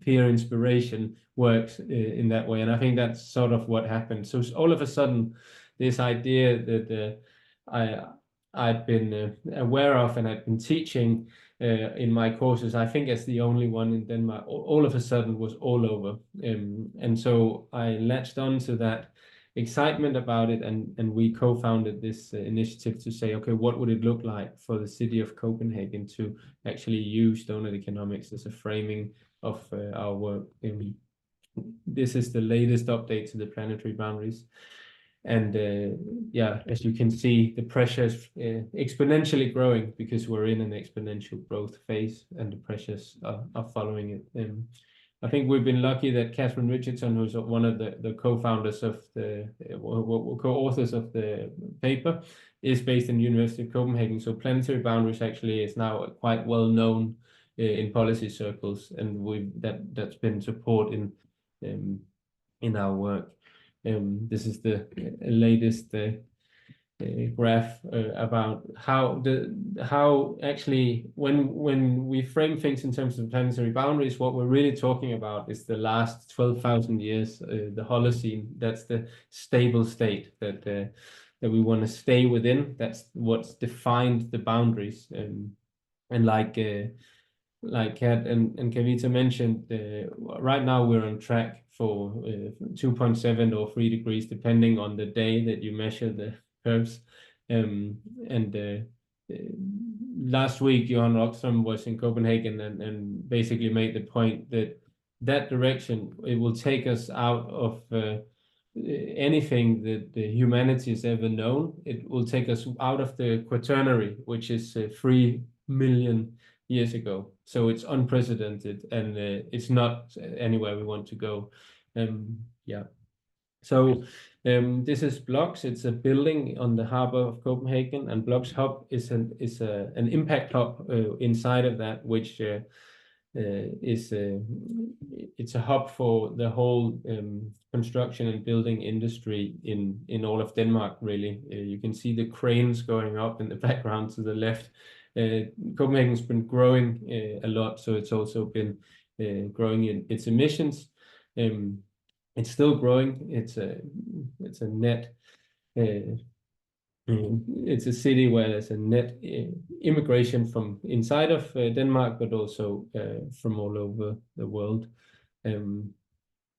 peer inspiration works in that way, and I think that's sort of what happened. So all of a sudden, this idea that I'd been aware of and I'd been teaching in my courses, I think as the only one in Denmark, all of a sudden was all over. And so I latched on to that excitement about it, and we co-founded this initiative to say, okay, what would it look like for the city of Copenhagen to actually use Doughnut Economics as a framing of our work. This is the latest update to the planetary boundaries. And yeah, as you can see, the pressure is exponentially growing, because we're in an exponential growth phase, and the pressures are following it. I think we've been lucky that Catherine Richardson, who's one of the co-founders of the co-authors of the paper, is based in the University of Copenhagen. So planetary boundaries actually is now quite well known in policy circles, and that's been support in our work. This is the latest graph about how actually when we frame things in terms of planetary boundaries, what we're really talking about is the last 12,000 years, the Holocene. That's the stable state that we want to stay within. That's what's defined the boundaries. And like Kat and Kavita mentioned, right now we're on track for 2.7 or 3 degrees, depending on the day that you measure the curves. Last week, Johan Rawsthorne was in Copenhagen and basically made the point that direction, it will take us out of anything that the humanity has ever known. It will take us out of the Quaternary, which is 3 million years ago. So it's unprecedented, and it's not anywhere we want to go. Yeah. So this is BLOX. It's a building on the harbor of Copenhagen, and BLOXHUB is an impact hub inside of that, which it's a hub for the whole construction and building industry in all of Denmark, really. You can see the cranes going up in the background to the left. Copenhagen's been growing a lot, so it's also been growing in its emissions. It's still growing. It's a net. It's a city where there's a net immigration from inside of Denmark, but also from all over the world.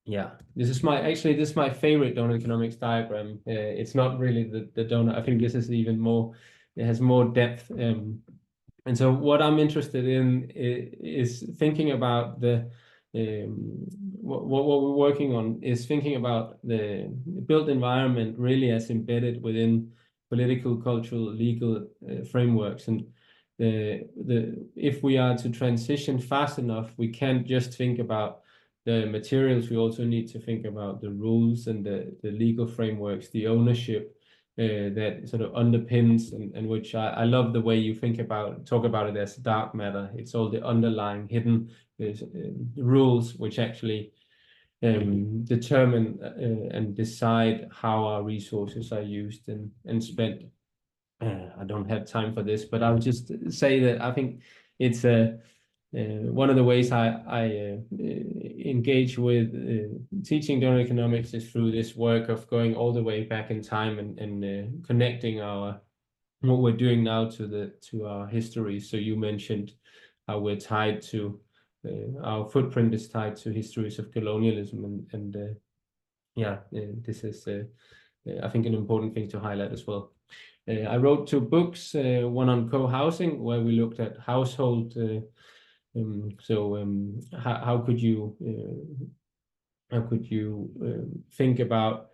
Yeah, this is my favorite Doughnut Economics diagram. It's not really the donut. I think this is even more. It has more depth. And so what I'm interested in is thinking about what we're working on is thinking about the built environment really as embedded within political, cultural, legal frameworks. And if we are to transition fast enough, we can't just think about the materials. We also need to think about the rules and the legal frameworks, the ownership that sort of underpins, and which I love the way you talk about it as dark matter. It's all the underlying hidden rules which actually determine and decide how our resources are used and spent. I don't have time for this, but I'll just say that I think it's one of the ways I engage with teaching Doughnut Economics is through this work of going all the way back in time and connecting what we're doing now to our history. So you mentioned how we're tied to our footprint is tied to histories of colonialism, and yeah, this is I think an important thing to highlight as well. I wrote 2 books, one on co-housing, where we looked at household. How could you think about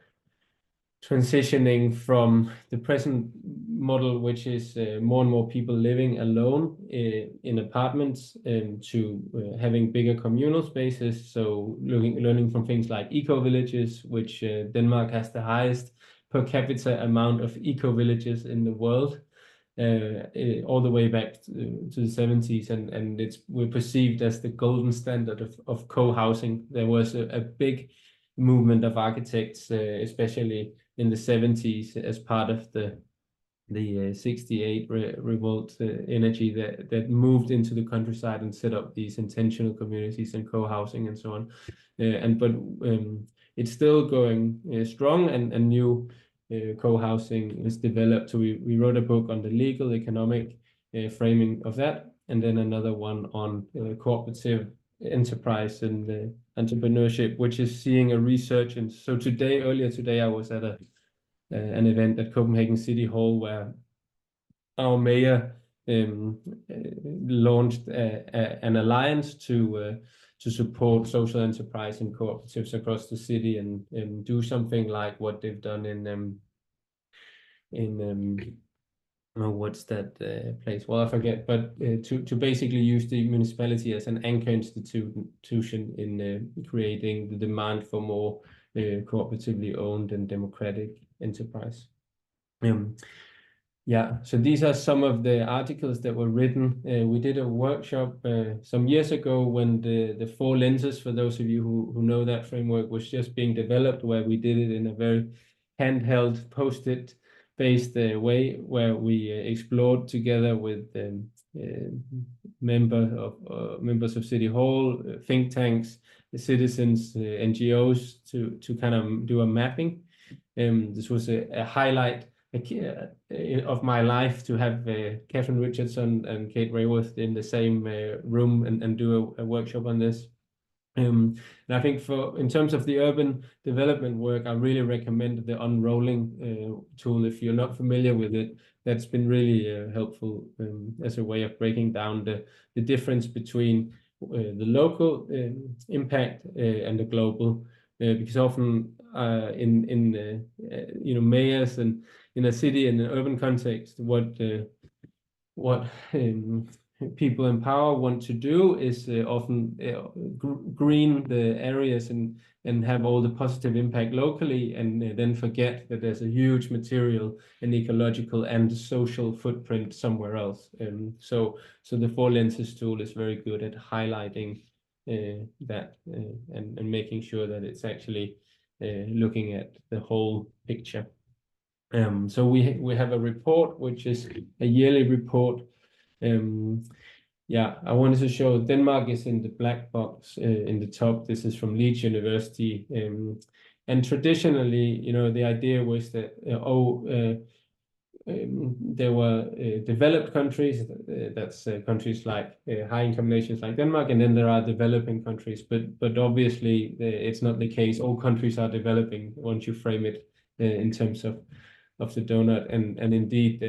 transitioning from the present model, which is more and more people living alone in apartments, to having bigger communal spaces. So learning from things like eco-villages, which Denmark has the highest per capita amount of eco-villages in the world, all the way back to the 70s, and we're perceived as the golden standard of co-housing. There was a big movement of architects, especially in the 70s, as part of the 68 revolt energy that moved into the countryside and set up these intentional communities and co-housing and so on. But it's still going strong, and new co-housing is developed. So we wrote a book on the legal economic framing of that, and then another one on cooperative enterprise and entrepreneurship, which is seeing a resurgence. So earlier today, I was at an event at Copenhagen City Hall where our mayor launched an alliance to support social enterprise and cooperatives across the city, and do something like what they've done in oh, what's that place? Well, I forget, but to basically use the municipality as an anchor institution in creating the demand for more cooperatively owned and democratic enterprise. Yeah, so these are some of the articles that were written. We did a workshop some years ago when the 4 lenses, for those of you who know that framework, was just being developed, where we did it in a very handheld, post-it based way, where we explored together with members of City Hall, think tanks, the citizens, NGOs, to kind of do a mapping. This was a highlight of my life, to have Catherine Richardson and Kate Rayworth in the same room and do a workshop on this. And I think in terms of the urban development work, I really recommend the unrolling tool. If you're not familiar with it, that's been really helpful as a way of breaking down the difference between the local impact and the global, because often in mayors and in a city, in an urban context, what people in power want to do is often green the areas and have all the positive impact locally, and then forget that there's a huge material and ecological and social footprint somewhere else. So the 4 lenses tool is very good at highlighting that and making sure that it's actually looking at the whole picture. So we have a report, which is a yearly report. Yeah, I wanted to show Denmark is in the black box in the top. This is from Leeds University. And traditionally, the idea was that, there were developed countries, that's countries like high income nations like Denmark, and then there are developing countries. But obviously, it's not the case. All countries are developing once you frame it in terms of the donut, and indeed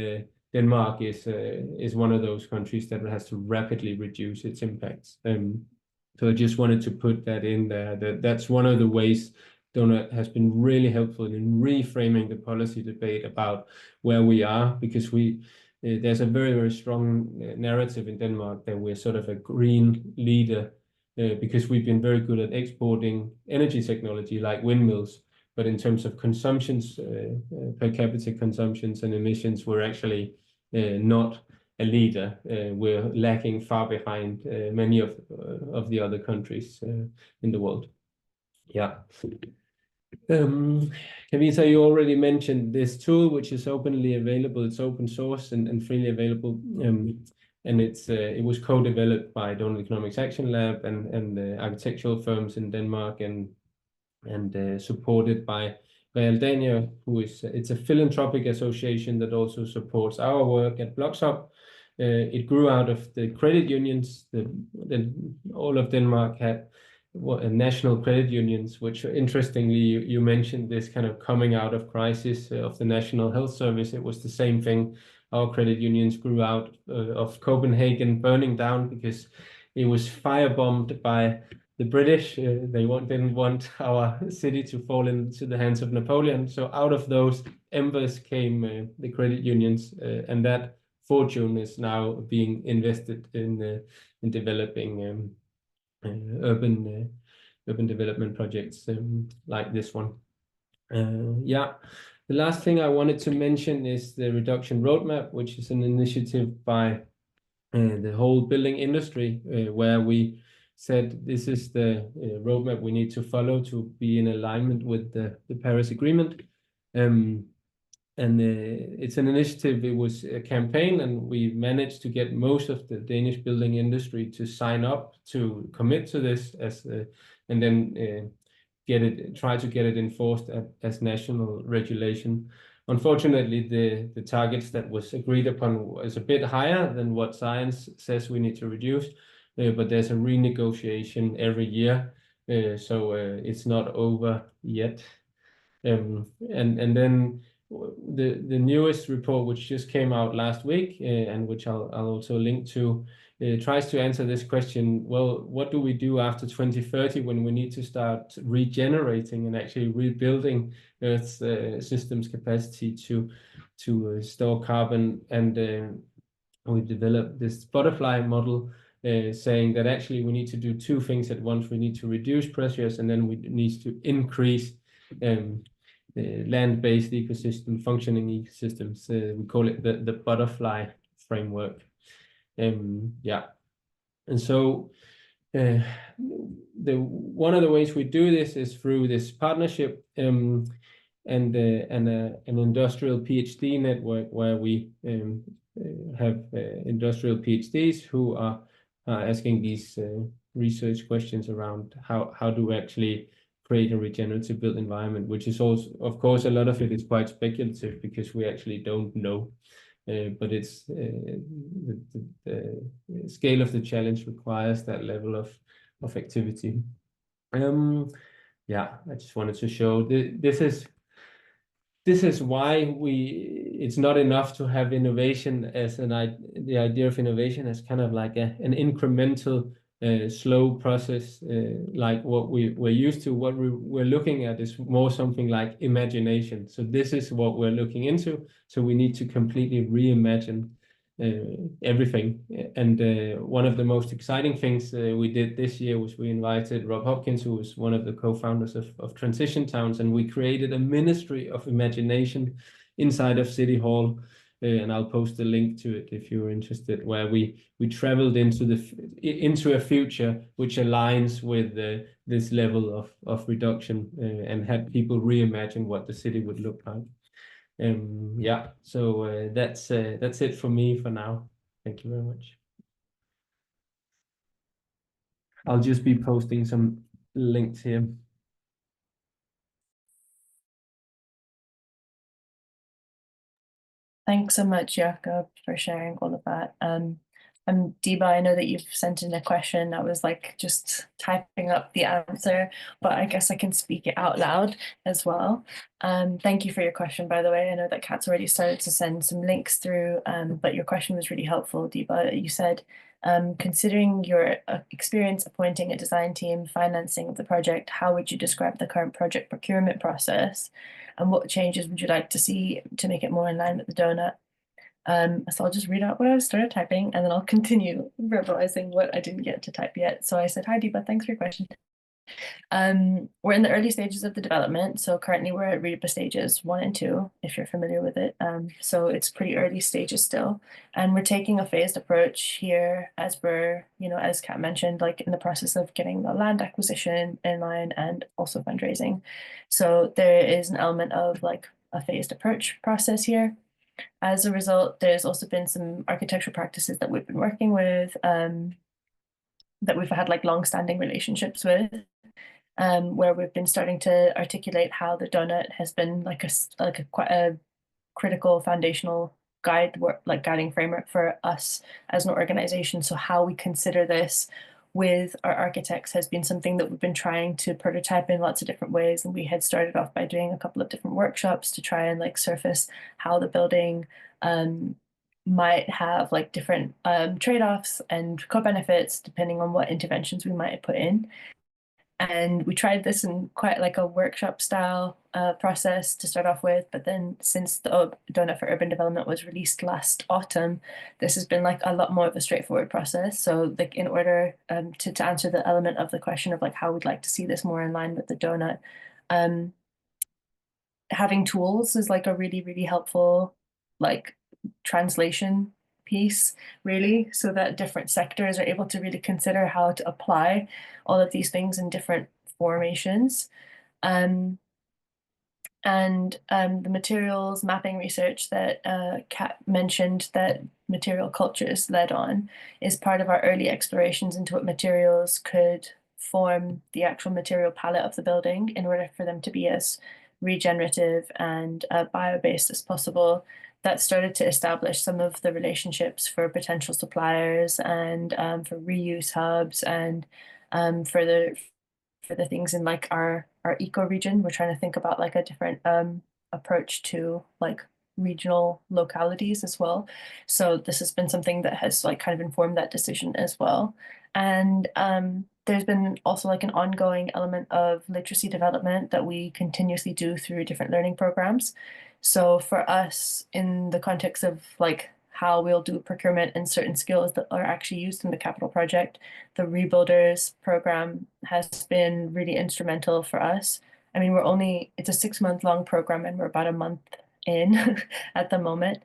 Denmark is one of those countries that has to rapidly reduce its impacts. So I just wanted to put that in there. That's one of the ways Doughnut has been really helpful in reframing the policy debate about where we are, because there's a very, very strong narrative in Denmark that we're sort of a green leader because we've been very good at exporting energy technology like windmills. But in terms of consumptions, per capita consumptions and emissions, we're actually not a leader. We're lacking far behind many of the other countries in the world. Yeah. Kavita, you already mentioned this tool, which is openly available. It's open source and freely available. And it was co-developed by Doughnut Economics Action Lab and architectural firms in Denmark, and supported by Regenerative, it's a philanthropic association that also supports our work at BLOXHUB. It grew out of the credit unions. All of Denmark had national credit unions, which interestingly, you mentioned this kind of coming out of crisis of the National Health Service. It was the same thing. Our credit unions grew out of Copenhagen burning down because it was firebombed by the British. They didn't want our city to fall into the hands of Napoleon. So out of those embers came the credit unions, and that fortune is now being invested in developing urban development projects like this one. Yeah. The last thing I wanted to mention is the reduction roadmap, which is an initiative by the whole building industry, where we said this is the roadmap we need to follow to be in alignment with the Paris Agreement. And it's an initiative. It was a campaign, and we managed to get most of the Danish building industry to sign up to commit to this and then try to get it enforced as national regulation. Unfortunately, the targets that was agreed upon is a bit higher than what science says we need to reduce, but there's a renegotiation every year, so it's not over yet. And then the newest report, which just came out last week, and which I'll also link to, tries to answer this question. Well, what do we do after 2030 when we need to start regenerating and actually rebuilding Earth's system's capacity to store carbon? And we developed this butterfly model, saying that actually we need to do two things at once. We need to reduce pressures, and then we need to increase land-based ecosystem, functioning ecosystems. We call it the butterfly framework. Yeah, and so one of the ways we do this is through this partnership and an industrial PhD network, where we have industrial PhDs who are asking these research questions around how do we actually create a regenerative built environment, which is also, of course, a lot of it is quite speculative because we actually don't know. But it's the scale of the challenge requires that level of activity. Yeah, I just wanted to show this is why it's not enough to have innovation as the idea of innovation as kind of like an incremental slow process, like what we're used to. What we're looking at is more something like imagination. So this is what we're looking into. So we need to completely reimagine everything. And one of the most exciting things we did this year was we invited Rob Hopkins, who was one of the co-founders of Transition Towns, and we created a Ministry of Imagination inside of City Hall. And I'll post a link to it if you're interested, where we traveled into a future which aligns with this level of reduction, and had people reimagine what the city would look like. Yeah, so that's it for me for now. Thank you very much. I'll just be posting some links here. Thanks so much, Jakob, for sharing all of that. Diba, I know that you've sent in a question. I was like just typing up the answer, but I guess I can speak it out loud as well. Thank you for your question, by the way. I know that Kat's already started to send some links through, but your question was really helpful, Diba. You said, considering your experience appointing a design team, financing of the project, how would you describe the current project procurement process? And what changes would you like to see to make it more in line with the Doughnut? So I'll just read out what I started typing, and then I'll continue verbalizing what I didn't get to type yet. So I said, hi, Diba, thanks for your question. We're in the early stages of the development. So currently we're at REBA stages 1 and 2, if you're familiar with it. So it's pretty early stages still. And we're taking a phased approach here as we're, as Kat mentioned, like in the process of getting the land acquisition in line and also fundraising. So there is an element of like a phased approach process here. As a result, there's also been some architectural practices that we've been working with, that we've had like long-standing relationships with, where we've been starting to articulate how the Doughnut has been like quite a critical foundational guiding framework for us as an organization. So how we consider this with our architects has been something that we've been trying to prototype in lots of different ways. And we had started off by doing a couple of different workshops to try and like surface how the building might have like different trade-offs and co-benefits depending on what interventions we might put in. And we tried this in quite like a workshop style process to start off with, but then since the Doughnut for Urban Development was released last autumn, this has been like a lot more of a straightforward process. So like in order to answer the element of the question of like how we'd like to see this more in line with the Doughnut, having tools is like a really, really helpful like translation piece, really, so that different sectors are able to really consider how to apply all of these things in different formations. And the materials mapping research that Kat mentioned that Material Cultures led on is part of our early explorations into what materials could form the actual material palette of the building in order for them to be as regenerative and bio-based as possible. That started to establish some of the relationships for potential suppliers and for reuse hubs and for the things in like our eco region. We're trying to think about like a different approach to like regional localities as well. So this has been something that has like kind of informed that decision as well. And there's been also like an ongoing element of literacy development that we continuously do through different learning programs. So for us, in the context of like how we'll do procurement and certain skills that are actually used in the capital project, the Rebuilders program has been really instrumental for us. I mean, it's a 6-month long program and we're about a month in at the moment.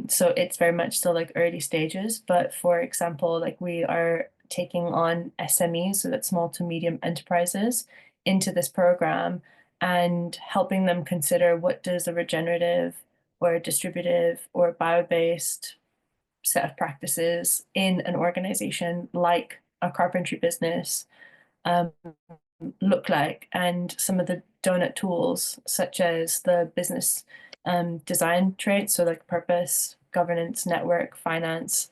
So it's very much still like early stages. But for example, like we are taking on SMEs, so that's small to medium enterprises, into this program and helping them consider what does a regenerative or a distributive or bio-based set of practices in an organization like a carpentry business look like, and some of the donut tools such as the business design traits, so like purpose, governance, network, finance,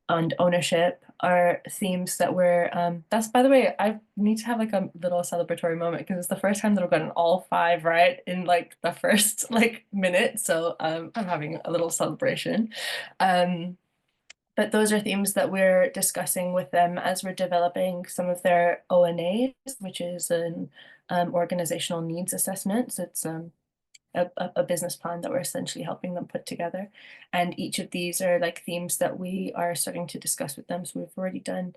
and ownership are themes that we're that's, by the way, I need to have like a little celebratory moment because it's the first time that I've gotten all 5 right in like the first like minute, so I'm having a little celebration. But those are themes that we're discussing with them as we're developing some of their ONAs, which is an organizational needs assessment. So it's a business plan that we're essentially helping them put together. And each of these are like themes that we are starting to discuss with them. So we've already done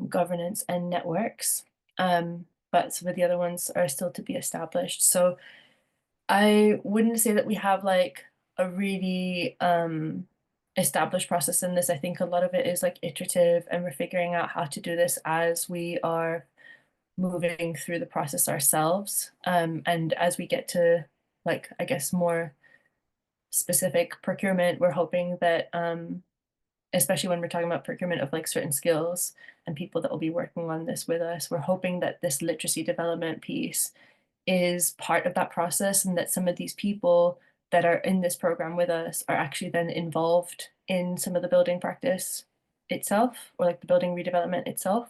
governance and networks, but some of the other ones are still to be established. So I wouldn't say that we have like a really established process in this. I think a lot of it is like iterative, and we're figuring out how to do this as we are moving through the process ourselves. And as we get to like, I guess, more specific procurement, we're hoping that, especially when we're talking about procurement of like certain skills and people that will be working on this with us, we're hoping that this literacy development piece is part of that process, and that some of these people that are in this program with us are actually then involved in some of the building practice itself, or like the building redevelopment itself,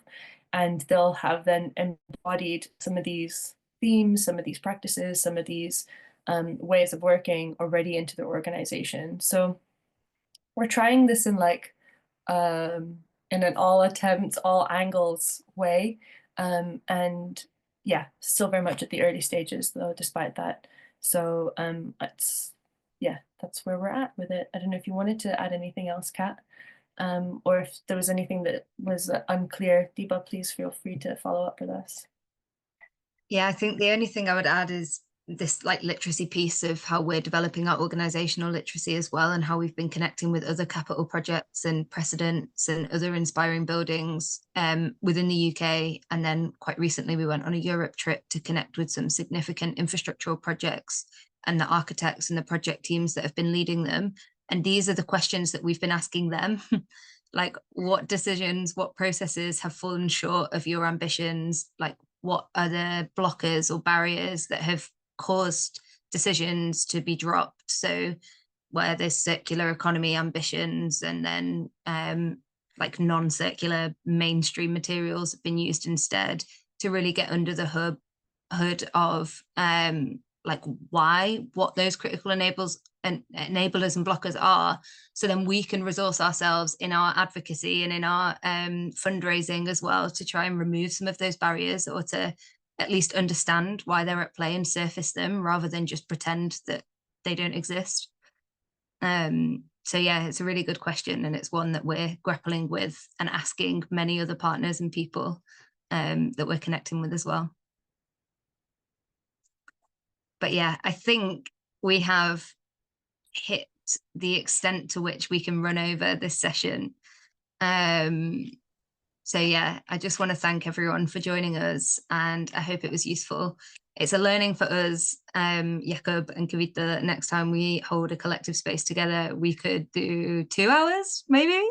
and they'll have then embodied some of these themes, some of these practices, some of these ways of working already into their organization. So we're trying this in like in an all attempts, all angles way, and yeah, still very much at the early stages though, despite that. So that's where we're at with it. I don't know if you wanted to add anything else, Kat, or if there was anything that was unclear. Deepa, please feel free to follow up with us. Yeah, I think the only thing I would add is this like literacy piece of how we're developing our organizational literacy as well, and how we've been connecting with other capital projects and precedents and other inspiring buildings within the UK. And then quite recently we went on a Europe trip to connect with some significant infrastructural projects and the architects and the project teams that have been leading them. And these are the questions that we've been asking them. Like, what decisions, what processes have fallen short of your ambitions? Like, what are the blockers or barriers that have caused decisions to be dropped? So where there's circular economy ambitions and then like non-circular mainstream materials have been used instead, to really get under the hood of like what those critical enablers and blockers are, so then we can resource ourselves in our advocacy and in our fundraising as well to try and remove some of those barriers, or to at least understand why they're at play and surface them rather than just pretend that they don't exist. So yeah, it's a really good question, and it's one that we're grappling with and asking many other partners and people that we're connecting with as well. But yeah, I think we have hit the extent to which we can run over this session. So yeah, I just want to thank everyone for joining us, and I hope it was useful. It's a learning for us, Jakob and Kavita. Next time we hold a collective space together, we could do 2 hours, maybe,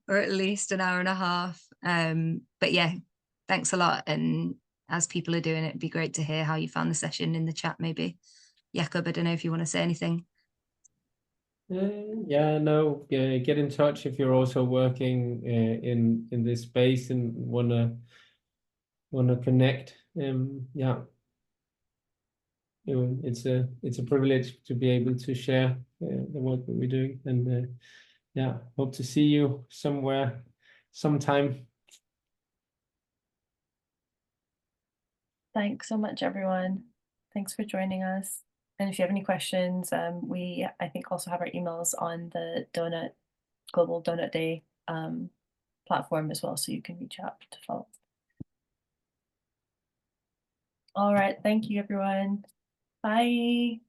or at least an hour and a half. But yeah, thanks a lot. And as people are doing it, it'd be great to hear how you found the session in the chat, maybe. Jakob, I don't know if you want to say anything. Yeah, no, get in touch if you're also working in this space and wanna connect. Yeah, it's a privilege to be able to share the work that we're doing, and yeah, hope to see you somewhere, sometime. Thanks so much, everyone. Thanks for joining us. And if you have any questions, we, I think, also have our emails on the Global Doughnut Day platform as well, so you can reach out to follow. All right, thank you, everyone. Bye.